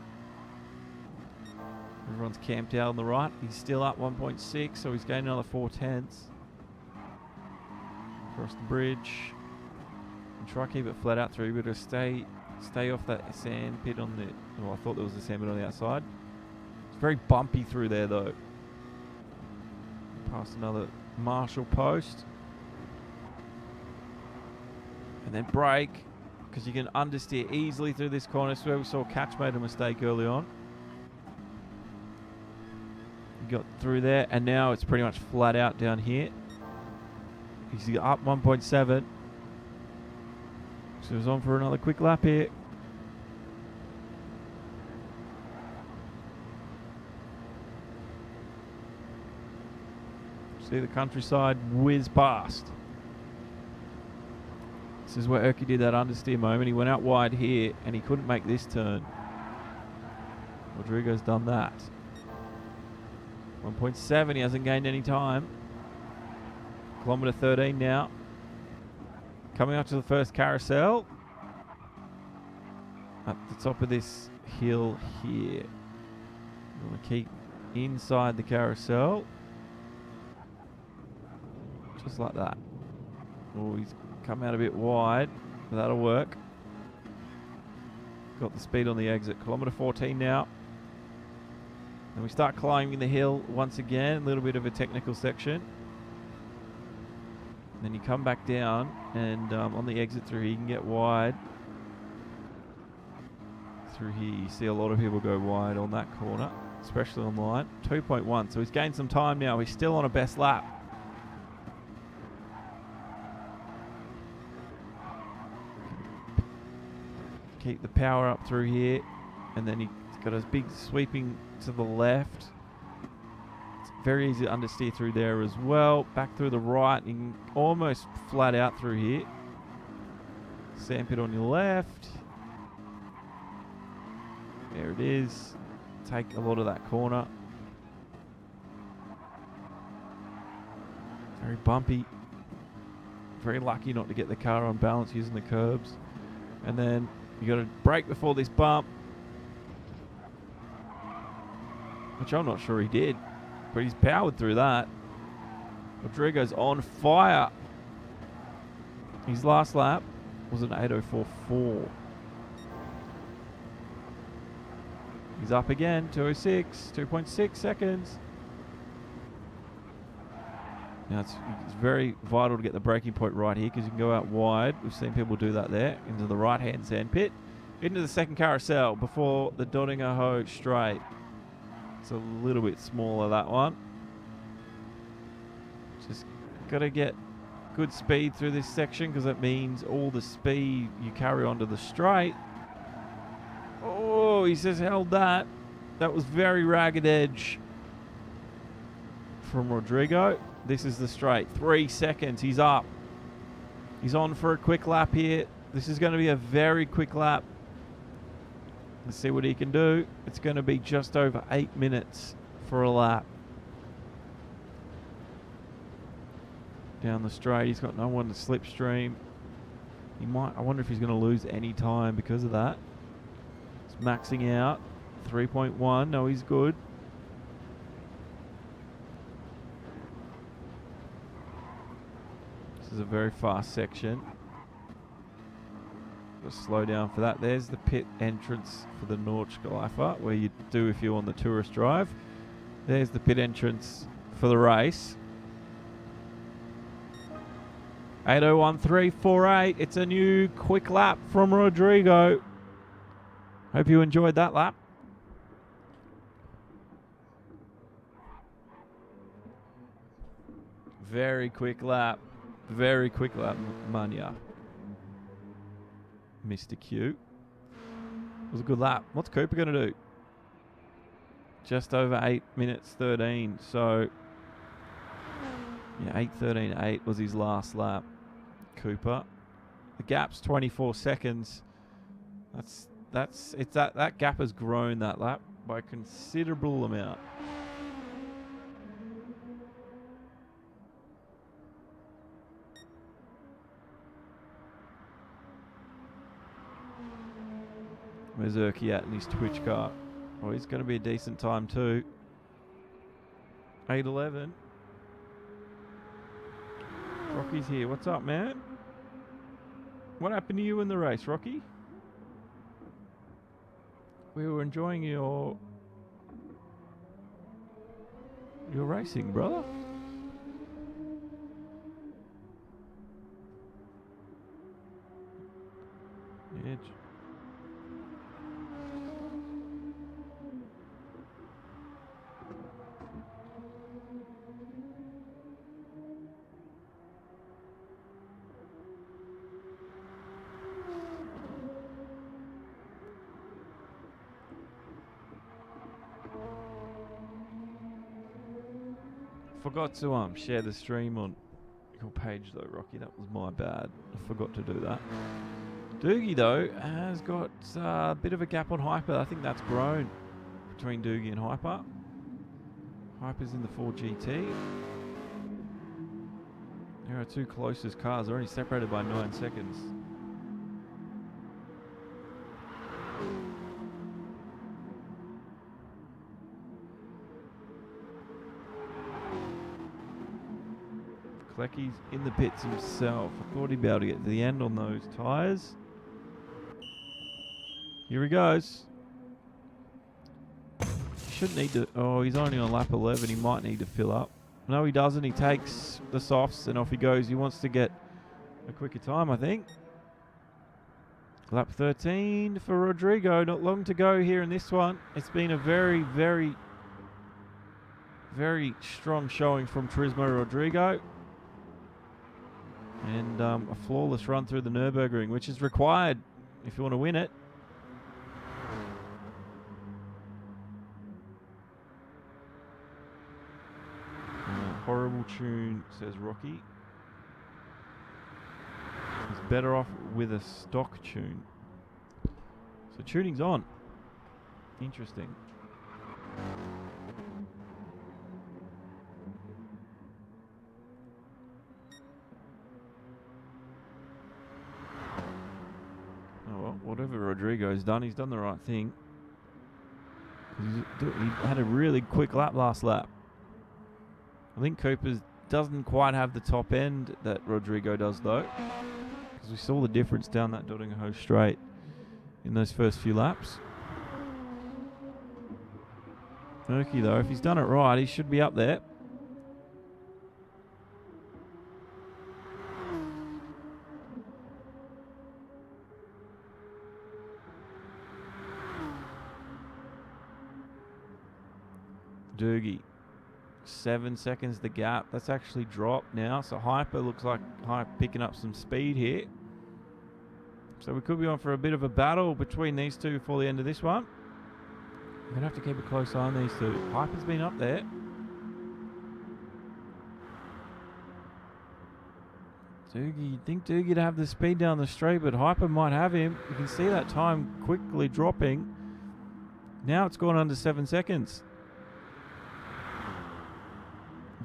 Everyone's camped out on the right. He's still up 1.6, so he's gained another 0.4. Across the bridge. And try to keep it flat out through, but to stay off that sand pit on the... Well, I thought there was a sand pit on the outside. It's very bumpy through there, though. Past another marshal post. And then brake, because you can understeer easily through this corner. This is where we saw Catch made a mistake early on. Got through there, and now it's pretty much flat out down here. He's up 1.7. So he's on for another quick lap here. See the countryside whiz past. This is where Erky did that understeer moment. He went out wide here, and he couldn't make this turn. Rodrigo's done that. 1.7, he hasn't gained any time. Kilometre 13 now. Coming up to the first carousel. At the top of this hill here. You want to keep inside the carousel. Just like that. Oh, he's come out a bit wide. But that'll work. Got the speed on the exit. Kilometre 14 now. And we start climbing the hill once again. A little bit of a technical section. And then you come back down, and on the exit through here, you can get wide. Through here, you see a lot of people go wide on that corner, especially on the line. 2.1, so he's gained some time now. He's still on a best lap. Keep the power up through here, and then he's got a big sweeping to the left. It's very easy to understeer through there as well. Back through the right, you can almost flat out through here. Sandpit on your left. There it is. Take a lot of that corner. Very bumpy. Very lucky not to get the car on balance using the curbs. And then you got to brake before this bump, which I'm not sure he did, but he's powered through that. Rodrigo's on fire. His last lap was an 8:04.4. He's up again, 2:06, 2.6 seconds. Now it's very vital to get the braking point right here, because you can go out wide. We've seen people do that there, into the right-hand sand pit, into the second carousel before the Doddinger Ho straight. It's a little bit smaller, that one. Just got to get good speed through this section, because that means all the speed you carry onto the straight. Oh, he just held that. That was very ragged edge from Rodrigo. This is the straight. 3 seconds. He's up. He's on for a quick lap here. This is going to be a very quick lap. Let's see what he can do. It's going to be just over 8 minutes for a lap. Down the straight. He's got no one to slipstream. He might. I wonder if he's going to lose any time because of that. It's maxing out. 3.1. No, he's good. This is a very fast section. Just slow down for that. There's the pit entrance for the Nordschleifer, where you do if you're on the tourist drive. There's the pit entrance for the race. 8:01.348. It's a new quick lap from Rodrigo. Hope you enjoyed that lap. Very quick lap. Very quick lap, Mania. Mr. Q. It was a good lap. What's Cooper going to do? Just over 8 minutes 13. So, yeah, 8:13.8 was his last lap. Cooper. The gap's 24 seconds. That gap has grown that lap by a considerable amount. Where's Erky at in his Twitch car? Oh, he's going to be a decent time too. 8:11. Rocky's here. What's up, man? What happened to you in the race, Rocky? We were enjoying your racing, brother. edge. Forgot to share the stream on your page though, Rocky. That was my bad. I forgot to do that. Doogie though has got a bit of a gap on Hyper. I think that's grown between Doogie and Hyper. Hyper's in the 4GT. There are two closest cars. They're only separated by 9 seconds. Klecky's in the pits himself. I thought he'd be able to get to the end on those tyres. Here he goes. Shouldn't need to... Oh, he's only on lap 11. He might need to fill up. No, he doesn't. He takes the softs and off he goes. He wants to get a quicker time, I think. Lap 13 for Rodrigo. Not long to go here in this one. It's been a very, very, very strong showing from Turismo Rodrigo. And a flawless run through the Nurburgring, which is required if you want to win it. Horrible tune, says Rocky. He's better off with a stock tune. So tuning's on. Interesting. Whatever Rodrigo's done, he's done the right thing. He had a really quick lap last lap. I think Cooper's doesn't quite have the top end that Rodrigo does though, because we saw the difference down that Doddingham straight in those first few laps. Murky though, if he's done it right, he should be up there. Doogie, 7 seconds the gap. That's actually dropped now. So Hyper looks like Hyper picking up some speed here. So we could be on for a bit of a battle between these two before the end of this one. We're going to have to keep a close eye on these two. Hyper's been up there. Doogie, you'd think Doogie'd have the speed down the straight, but Hyper might have him. You can see that time quickly dropping. Now it's gone under 7 seconds.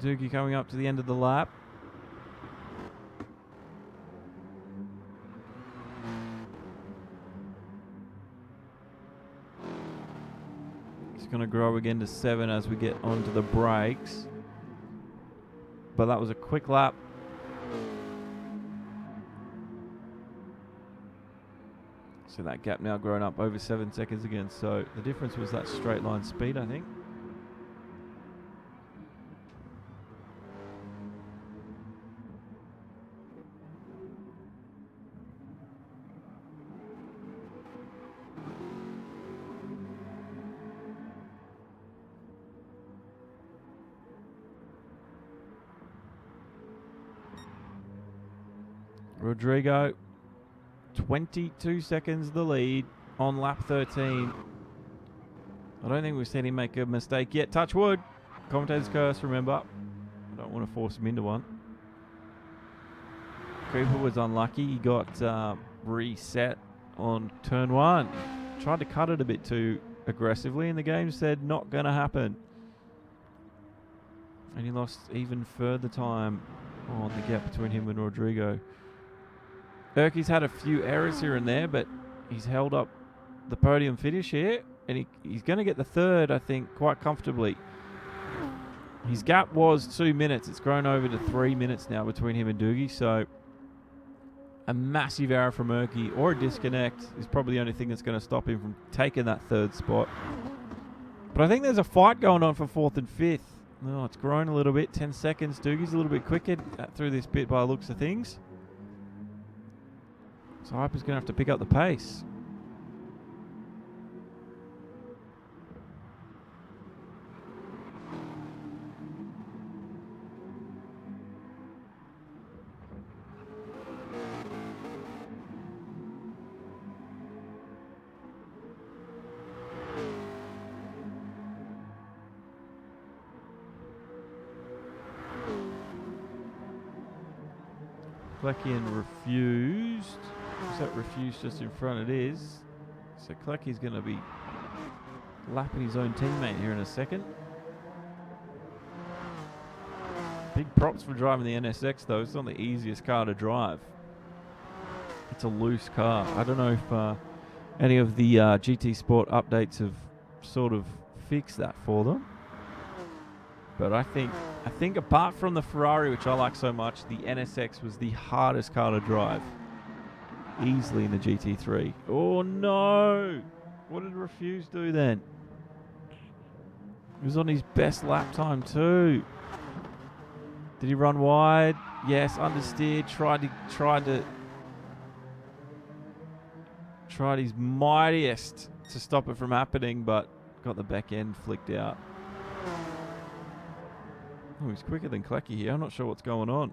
Doogie coming up to the end of the lap. It's going to grow again to 7 as we get onto the brakes. But that was a quick lap. So that gap now grown up over 7 seconds again. So the difference was that straight line speed, I think. Rodrigo, 22 seconds the lead on lap 13. I don't think we've seen him make a mistake yet. Touch wood. Commentator's curse, remember. I don't want to force him into one. Cooper was unlucky. He got reset on turn 1. Tried to cut it a bit too aggressively, and the game said not going to happen. And he lost even further time on the gap between him and Rodrigo. Erky's had a few errors here and there, but he's held up the podium finish here, and he's going to get the third, I think, quite comfortably. His gap was 2 minutes. It's grown over to 3 minutes now between him and Doogie, so a massive error from Erky or a disconnect is probably the only thing that's going to stop him from taking that third spot. But I think there's a fight going on for 4th and 5th. Oh, it's grown a little bit, 10 seconds. Doogie's a little bit quicker through this bit by the looks of things. So Hyper's going to have to pick up the pace. Kleckian refused. Is that refused just in front? It is. So Klecky's going to be lapping his own teammate here in a second. Big props for driving the NSX though. It's not the easiest car to drive. It's a loose car. I don't know if any of the GT Sport updates have sort of fixed that for them. But I think apart from the Ferrari, which I like so much, the NSX was the hardest car to drive. Easily in the GT3. Oh no! What did Refuse do then? He was on his best lap time too. Did he run wide? Yes, understeered. Tried his mightiest to stop it from happening, but got the back end flicked out. Oh, he's quicker than Klecky here. I'm not sure what's going on.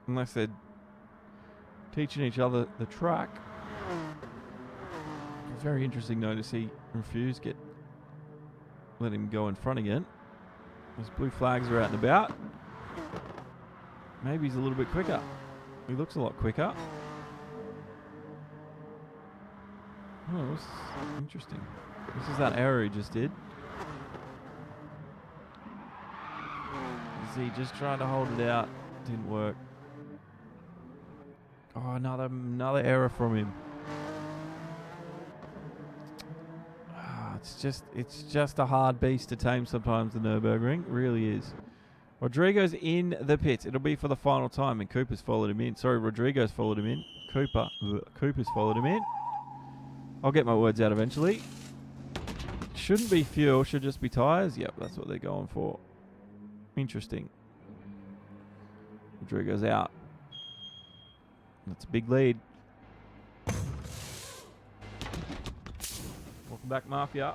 Unless they're teaching each other the track. Very interesting though to see Refuse let him go in front again. Those blue flags are out and about. Maybe he's a little bit quicker. He looks a lot quicker. Oh, this is interesting. This is that error he just did. He just tried to hold it out, didn't work. Oh, another error from him. It's just a hard beast to tame sometimes, the Nurburgring. It really is. Rodrigo's in the pits. It'll be for the final time, and Cooper's followed him in. Sorry, Rodrigo's followed him in. Cooper's followed him in. I'll get my words out eventually. Shouldn't be fuel, should just be tyres. Yep, that's what they're going for. Interesting. Rodrigo's out. That's a big lead. Welcome back, Mafia.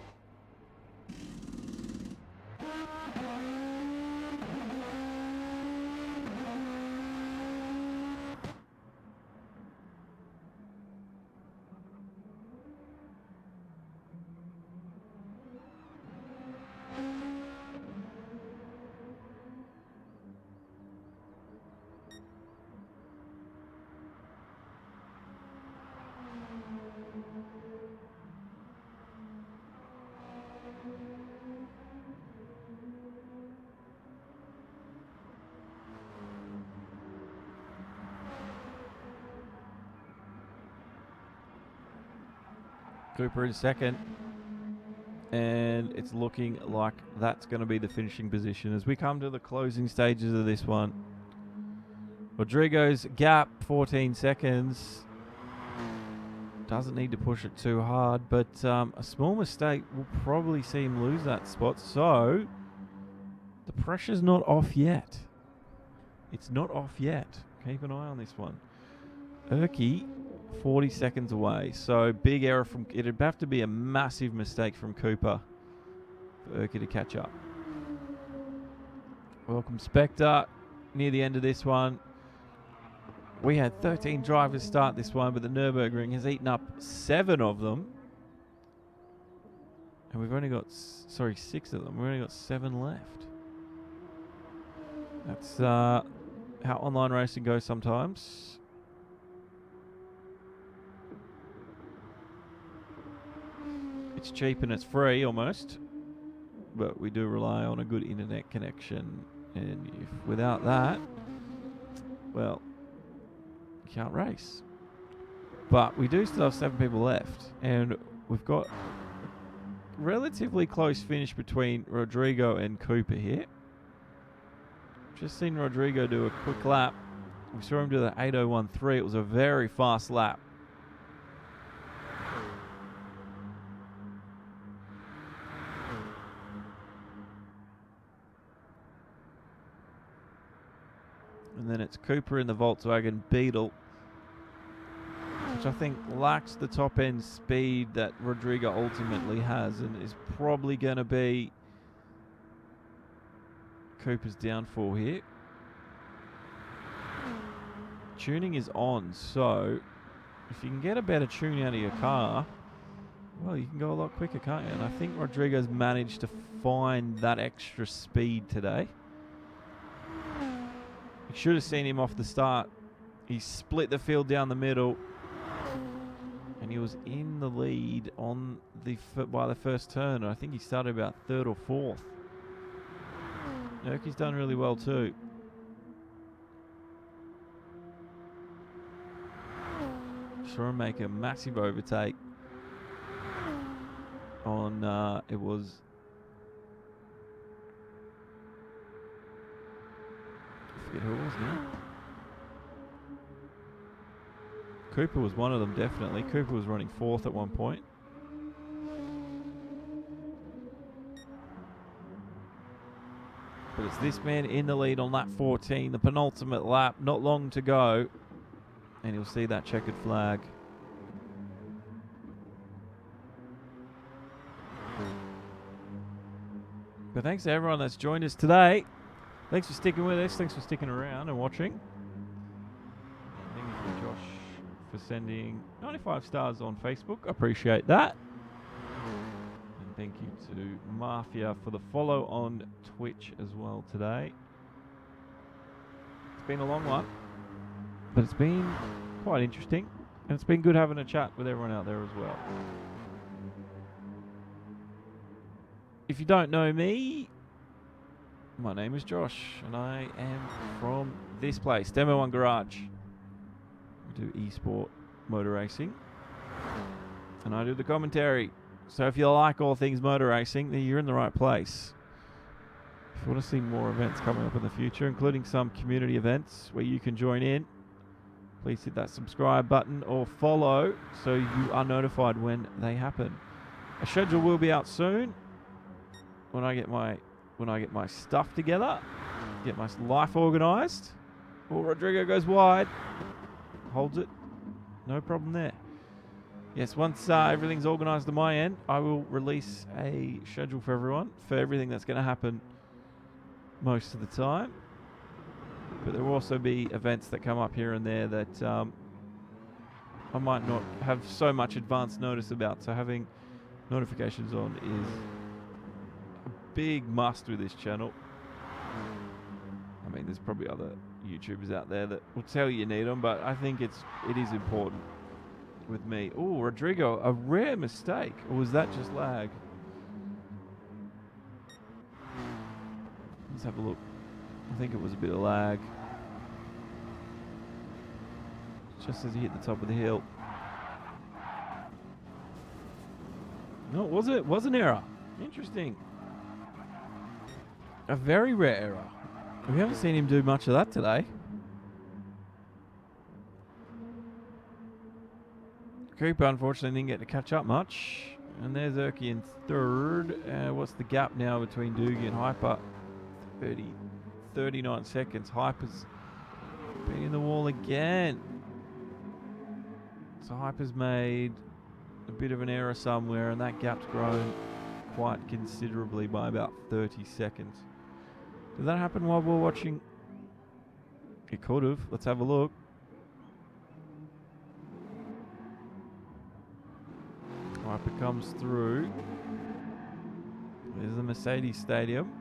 Cooper in second, and it's looking like that's going to be the finishing position as we come to the closing stages of this one. Rodrigo's gap 14 seconds. Doesn't need to push it too hard, but a small mistake will probably see him lose that spot, so the pressure's not off yet. It's not off yet. Keep an eye on this one. Erky 40 seconds away, so big error from... It'd have to be a massive mistake from Cooper for Erky to catch up. Welcome Spectre, near the end of this one. We had 13 drivers start this one, but the Nurburgring has eaten up 7 of them. And we've only got, 6 of them. We've only got 7 left. That's how online racing goes sometimes. It's cheap and it's free almost, but we do rely on a good internet connection, and if without that, well, you can't race. But we do still have 7 people left, and we've got a relatively close finish between Rodrigo and Cooper here. Just seen Rodrigo do a quick lap. We saw him do the 8:01.3. It was a very fast lap. And then it's Cooper in the Volkswagen Beetle which I think lacks the top end speed that Rodrigo ultimately has, and is probably going to be Cooper's downfall here. Tuning is on, so if you can get a better tune out of your car, well, you can go a lot quicker, can't you? And I think Rodrigo's managed to find that extra speed today. You should have seen him off the start. He split the field down the middle, and he was in the lead on by the first turn. I think he started about third or fourth. Nurki's done really well too. Saw him make a massive overtake on, it was, I forget who it was now. Cooper was one of them, definitely. Cooper was running fourth at one point. But it's this man in the lead on lap 14, the penultimate lap, not long to go. And you'll see that checkered flag. But thanks to everyone that's joined us today. Thanks for sticking with us. Thanks for sticking around and watching. Thank you to Josh for sending 95 stars on Facebook. I appreciate that. And thank you to Mafia for the follow on Twitch as well today. It's been a long one, but it's been quite interesting. And it's been good having a chat with everyone out there as well. If you don't know me, my name is Josh, and I am from this place, Demo One Garage. We do eSport motor racing, and I do the commentary. So if you like all things motor racing, then you're in the right place. If you want to see more events coming up in the future, including some community events where you can join in, please hit that subscribe button or follow so you are notified when they happen. A schedule will be out soon. When I get my stuff together, get my life organised. Oh, Rodrigo goes wide, holds it, no problem there. Yes, once everything's organised on my end, I will release a schedule for everyone for everything that's going to happen most of the time. But there will also be events that come up here and there that I might not have so much advance notice about. So having notifications on is big must with this channel. I mean, there's probably other YouTubers out there that will tell you need them, but I think it is important with me. Oh, Rodrigo, a rare mistake, or was that just lag? Let's have a look. I think it was a bit of lag. Just as he hit the top of the hill. No, was it? Was an error. Interesting. A very rare error. We haven't seen him do much of that today. Cooper, unfortunately, didn't get to catch up much. And there's Erky in third. What's the gap now between Doogie and Hyper? 39 seconds. Hyper's been in the wall again. So Hyper's made a bit of an error somewhere, and that gap's grown quite considerably by about 30 seconds. Did that happen while we were watching? It could have. Let's have a look. Hyper comes through. There's the Mercedes Stadium.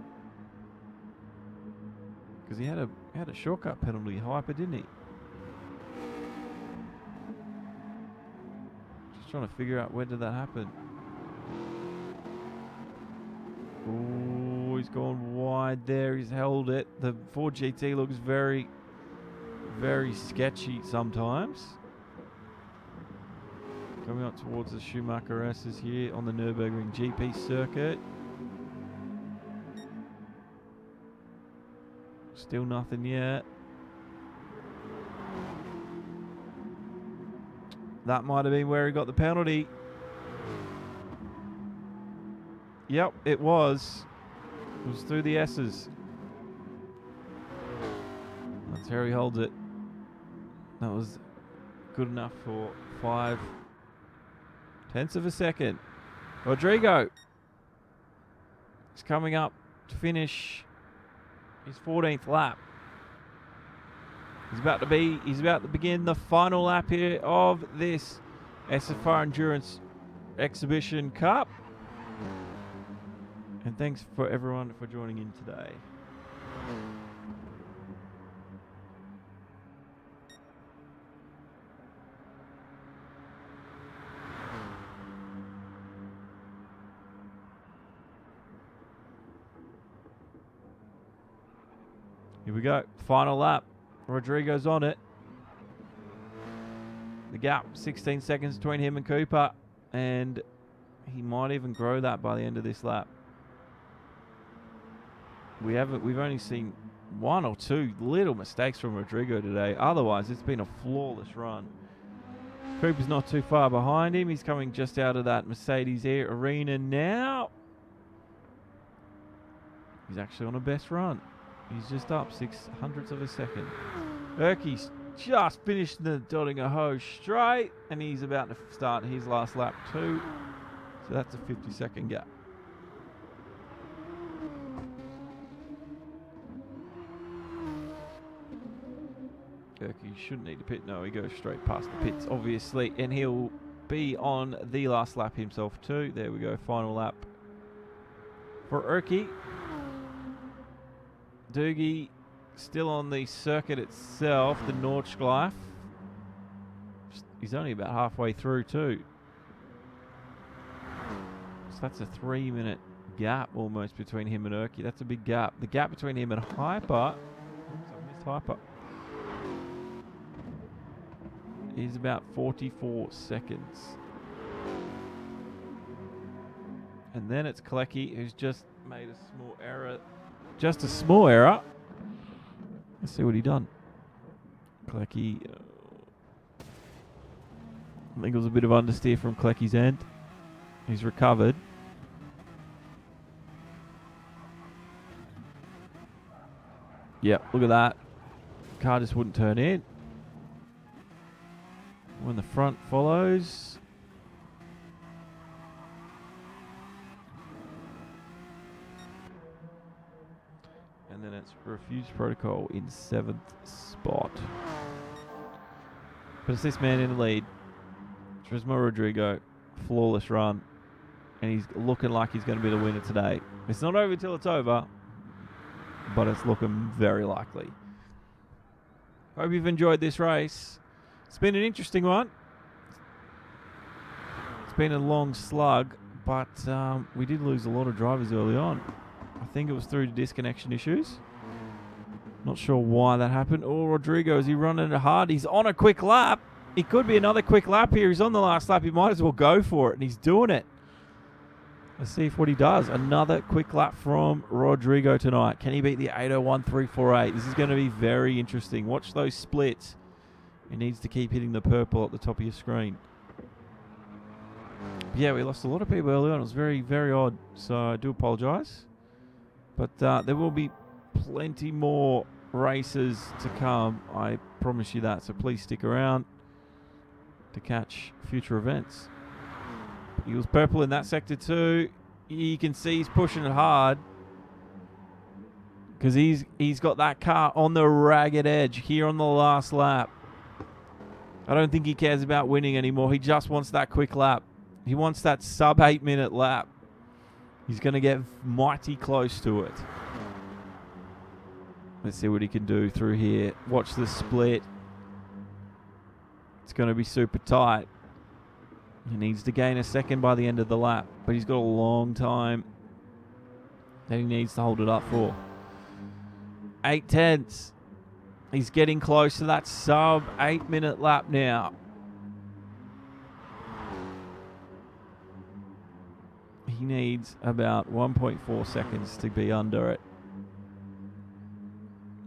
Because he had a shortcut penalty, Hyper, didn't he? Just trying to figure out where did that happen. Oh, he's gone wide there. He's held it. The Ford GT looks very, very sketchy sometimes. Coming up towards the Schumacher S's here on the Nurburgring GP circuit. Still nothing yet. That might have been where he got the penalty. Yep, it was. It was through the S's. That's how he holds it. That was good enough for 5/10 of a second. Rodrigo is coming up to finish his 14th lap. He's about to begin the final lap here of this SFR Endurance Exhibition Cup. And thanks for everyone for joining in today. Here we go. Final lap. Rodrigo's on it. The gap, 16 seconds between him and Cooper. And he might even grow that by the end of this lap. We've only seen one or two little mistakes from Rodrigo today. Otherwise, it's been a flawless run. Cooper's not too far behind him. He's coming just out of that Mercedes arena now. He's actually on a best run. He's just up 0.06 of a second. Erky's just finished the Dottingham straight, and he's about to start his last lap too. So that's a 50-second gap. Erky shouldn't need to pit. No, he goes straight past the pits, obviously, and he'll be on the last lap himself too. There we go, final lap for Erky. Doogie still on the circuit itself, the Nordschleife. He's only about halfway through too. So that's a 3-minute gap almost between him and Erky. That's a big gap. The gap between him and Hyper, oops, I missed Hyper, is about 44 seconds. And then it's Klecki, who's just made a small error. Just a small error. Let's see what he done. Klecki. I think it was a bit of understeer from Klecki's end. He's recovered. Yep, look at that. Car just wouldn't turn in. When the front follows. And then it's refuse protocol in 7th spot. But it's this man in the lead. Turismo Rodrigo, flawless run. And he's looking like he's going to be the winner today. It's not over till it's over, but it's looking very likely. Hope you've enjoyed this race. It's been an interesting one. It's been a long slug, but we did lose a lot of drivers early on. I think it was through disconnection issues. Not sure why that happened. Oh, Rodrigo, is he running it hard? He's on a quick lap. It could be another quick lap here. He's on the last lap. He might as well go for it, and he's doing it. Let's see what he does. Another quick lap from Rodrigo tonight. Can he beat the 8:01.348? This is going to be very interesting. Watch those splits. He needs to keep hitting the purple at the top of your screen. Yeah, we lost a lot of people early on. It was very, very odd. So I do apologise. But there will be plenty more races to come. I promise you that. So please stick around to catch future events. He was purple in that sector too. You can see he's pushing it hard because he's got that car on the ragged edge here on the last lap. I don't think he cares about winning anymore. He just wants that quick lap. He wants that sub 8-minute lap. He's going to get mighty close to it. Let's see what he can do through here. Watch the split. It's going to be super tight. He needs to gain a second by the end of the lap, but he's got a long time that he needs to hold it up for. 8/10. He's getting close to that sub 8-minute lap now. He needs about 1.4 seconds to be under it.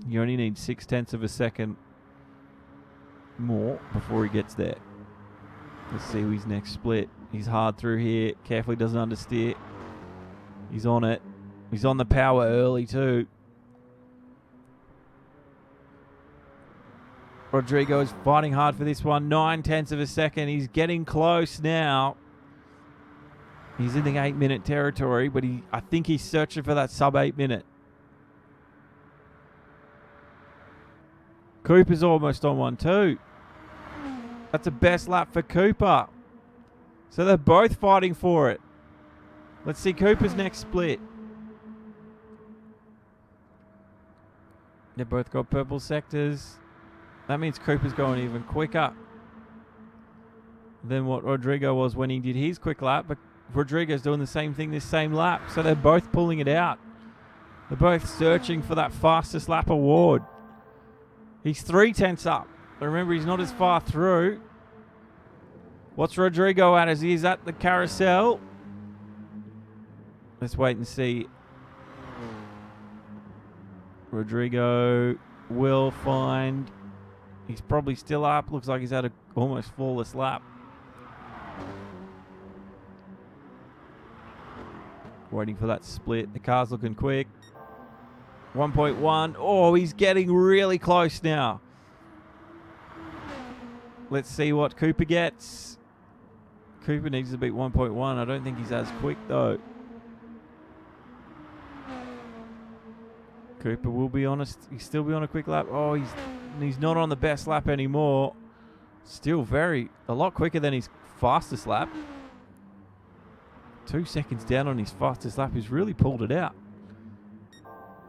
You only need 0.6 of a second more before he gets there. Let's see his next split. He's hard through here. Carefully doesn't understeer. He's on it. He's on the power early too. Rodrigo is fighting hard for this one. 9/10 of a second. He's getting close now. He's in the 8-minute territory, but I think he's searching for that sub-8 minute. Cooper's almost on one too. That's a best lap for Cooper. So they're both fighting for it. Let's see Cooper's next split. They've both got purple sectors. That means Cooper's going even quicker than what Rodrigo was when he did his quick lap. But Rodrigo's doing the same thing this same lap. So they're both pulling it out. They're both searching for that fastest lap award. He's 3/10 up. Remember, he's not as far through. What's Rodrigo at as he is at the carousel? Let's wait and see. Rodrigo will find... He's probably still up. Looks like he's had an almost flawless lap. Waiting for that split. The car's looking quick. 1.1. Oh, he's getting really close now. Let's see what Cooper gets. Cooper needs to beat 1.1. I don't think he's as quick, though. Cooper will be honest. He'll still be on a quick lap. Oh, he's not on the best lap anymore. Still a lot quicker than his fastest lap. 2 seconds down on his fastest lap. He's really pulled it out.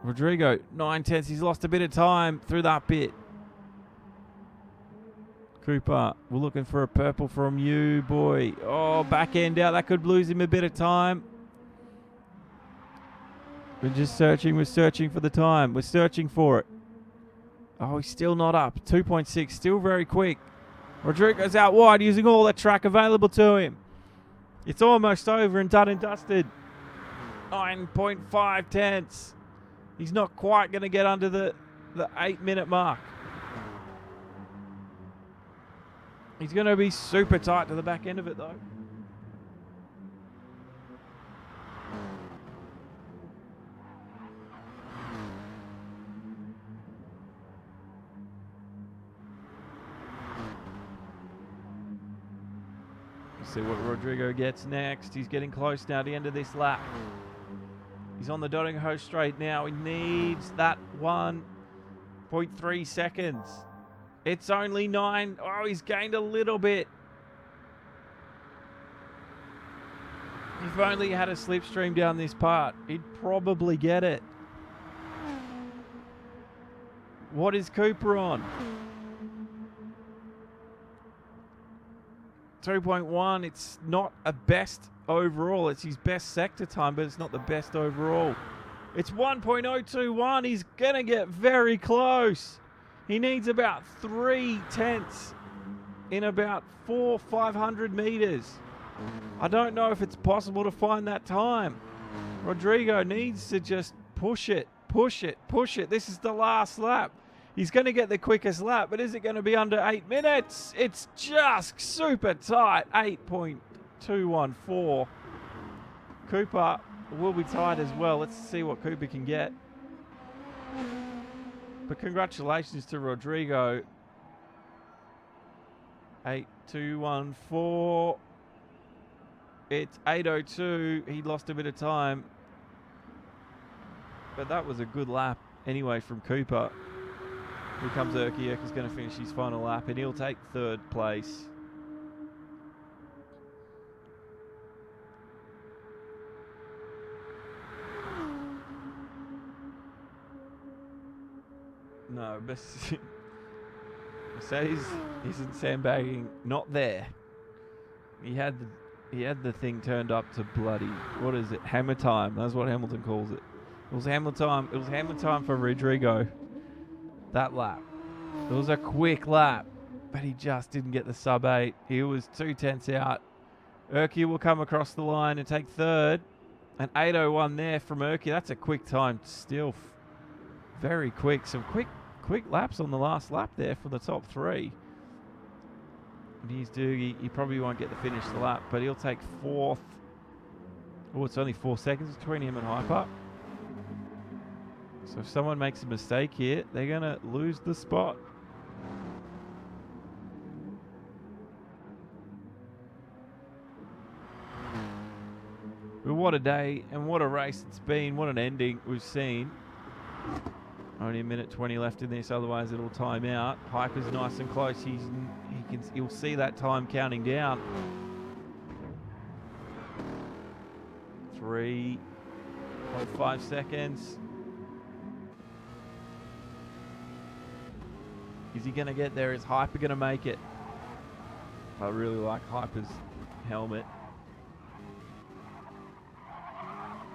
Rodrigo, 9/10. He's lost a bit of time through that bit. Cooper, we're looking for a purple from you, boy. Oh, back end out. That could lose him a bit of time. We're just searching. We're searching for the time. We're searching for it. Oh, he's still not up. 2.6. Still very quick. Rodrigo's out wide using all the track available to him. It's almost over and done and dusted. 9.5 tenths. He's not quite going to get under the 8-minute mark. He's going to be super tight to the back end of it, though. See what Rodrigo gets next. He's getting close now to the end of this lap. He's on the dotting hose straight now. He needs that 1.3 seconds. It's only 9. Oh, he's gained a little bit. If only he had a slipstream down this part, he'd probably get it. What is Cooper on? 2.1. It's not a best overall. It's his best sector time, but it's not the best overall. It's 1.021. He's going to get very close. He needs about 3/10 in about 500 meters. I don't know if it's possible to find that time. Rodrigo needs to just push it, push it, push it. This is the last lap. He's going to get the quickest lap, but is it going to be under 8 minutes? It's just super tight. 8.214. Cooper will be tight as well. Let's see what Cooper can get. But congratulations to Rodrigo. 8.214. It's 8.02. He lost a bit of time. But that was a good lap anyway from Cooper. Here comes Erky. Erky's going to finish his final lap and he'll take 3rd place. No, Mercedes isn't sandbagging. Not there. He had the thing turned up to bloody, what is it? Hammer time. That's what Hamilton calls it. It was hammer time. It was hammer time for Rodrigo. That lap. It was a quick lap, but he just didn't get the sub-8. He was 2/10 out. Erky will come across the line and take 3rd. An 8.01 there from Erky. That's a quick time still. Very quick. Some quick laps on the last lap there from the top 3. And here's Doogie. He probably won't get to finish the lap, but he'll take 4th. Oh, it's only 4 seconds between him and Hyper. So if someone makes a mistake here, they're going to lose the spot. what a day and what a race it's been. What an ending we've seen. Only a minute 20 left in this, otherwise it'll time out. Hyper's nice and close. He'll see that time counting down. 3.5 seconds. Is he going to get there? Is Hyper going to make it? I really like Hyper's helmet.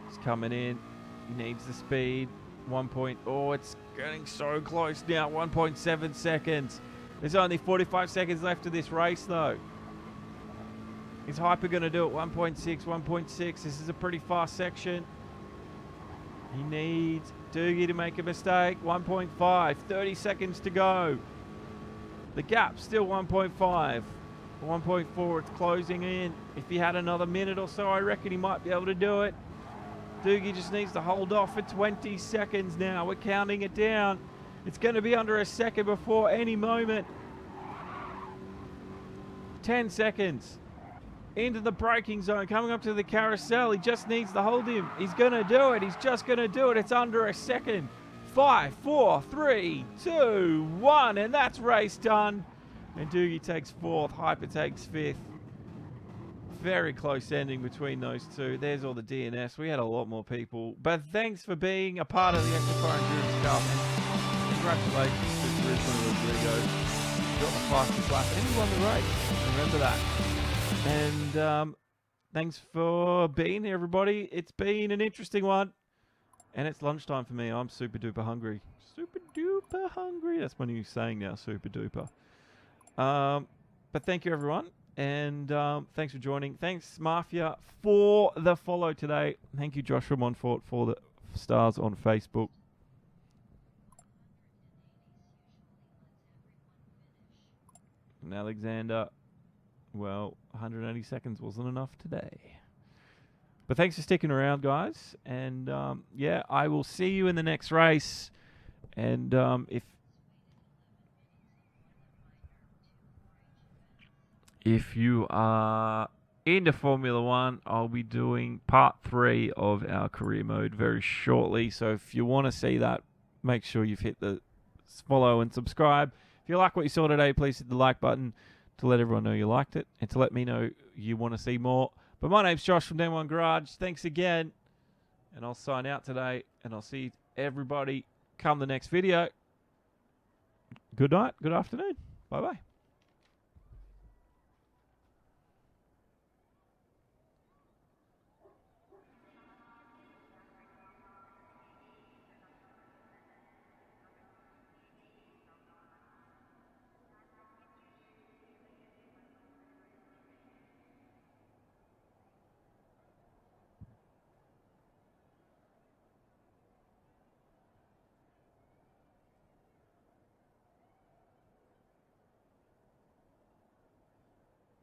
He's coming in. He needs the speed. Oh, it's getting so close now. 1.7 seconds. There's only 45 seconds left of this race, though. Is Hyper going to do it? 1.6, 1.6. This is a pretty fast section. He needs Doogie to make a mistake. 1.5. 30 seconds to go. The gap's still 1.5. 1.4. It's closing in. If he had another minute or so, I reckon he might be able to do it. Doogie just needs to hold off for 20 seconds now. We're counting it down. It's going to be under a second before any moment. 10 seconds. Into the braking zone, coming up to the carousel. He just needs to hold him. He's going to do it. He's just going to do it. It's under a second. 5, 4, 3, 2, 1. And that's race done. And Doogie takes 4th. Hyper takes 5th. Very close ending between those two. There's all the DNS. We had a lot more people. But thanks for being a part of the SFR Endurance Cup. And congratulations to Rodrigo. Got the fastest lap. And he won the race. Remember that. And thanks for being here, everybody. It's been an interesting one. And it's lunchtime for me. I'm super duper hungry. Super duper hungry. That's my new saying now, super duper. But thank you, everyone. And thanks for joining. Thanks, Mafia, for the follow today. Thank you, Joshua Montfort, for the stars on Facebook. And Alexander, well, 180 seconds wasn't enough today. But thanks for sticking around, guys. And, yeah, I will see you in the next race. And if you are into Formula One, I'll be doing part 3 of our career mode very shortly. So if you want to see that, make sure you've hit the follow and subscribe. If you like what you saw today, please hit the like button to let everyone know you liked it and to let me know you want to see more. But my name's Josh from Den One Garage. Thanks again. And I'll sign out today. And I'll see everybody come the next video. Good night. Good afternoon. Bye-bye.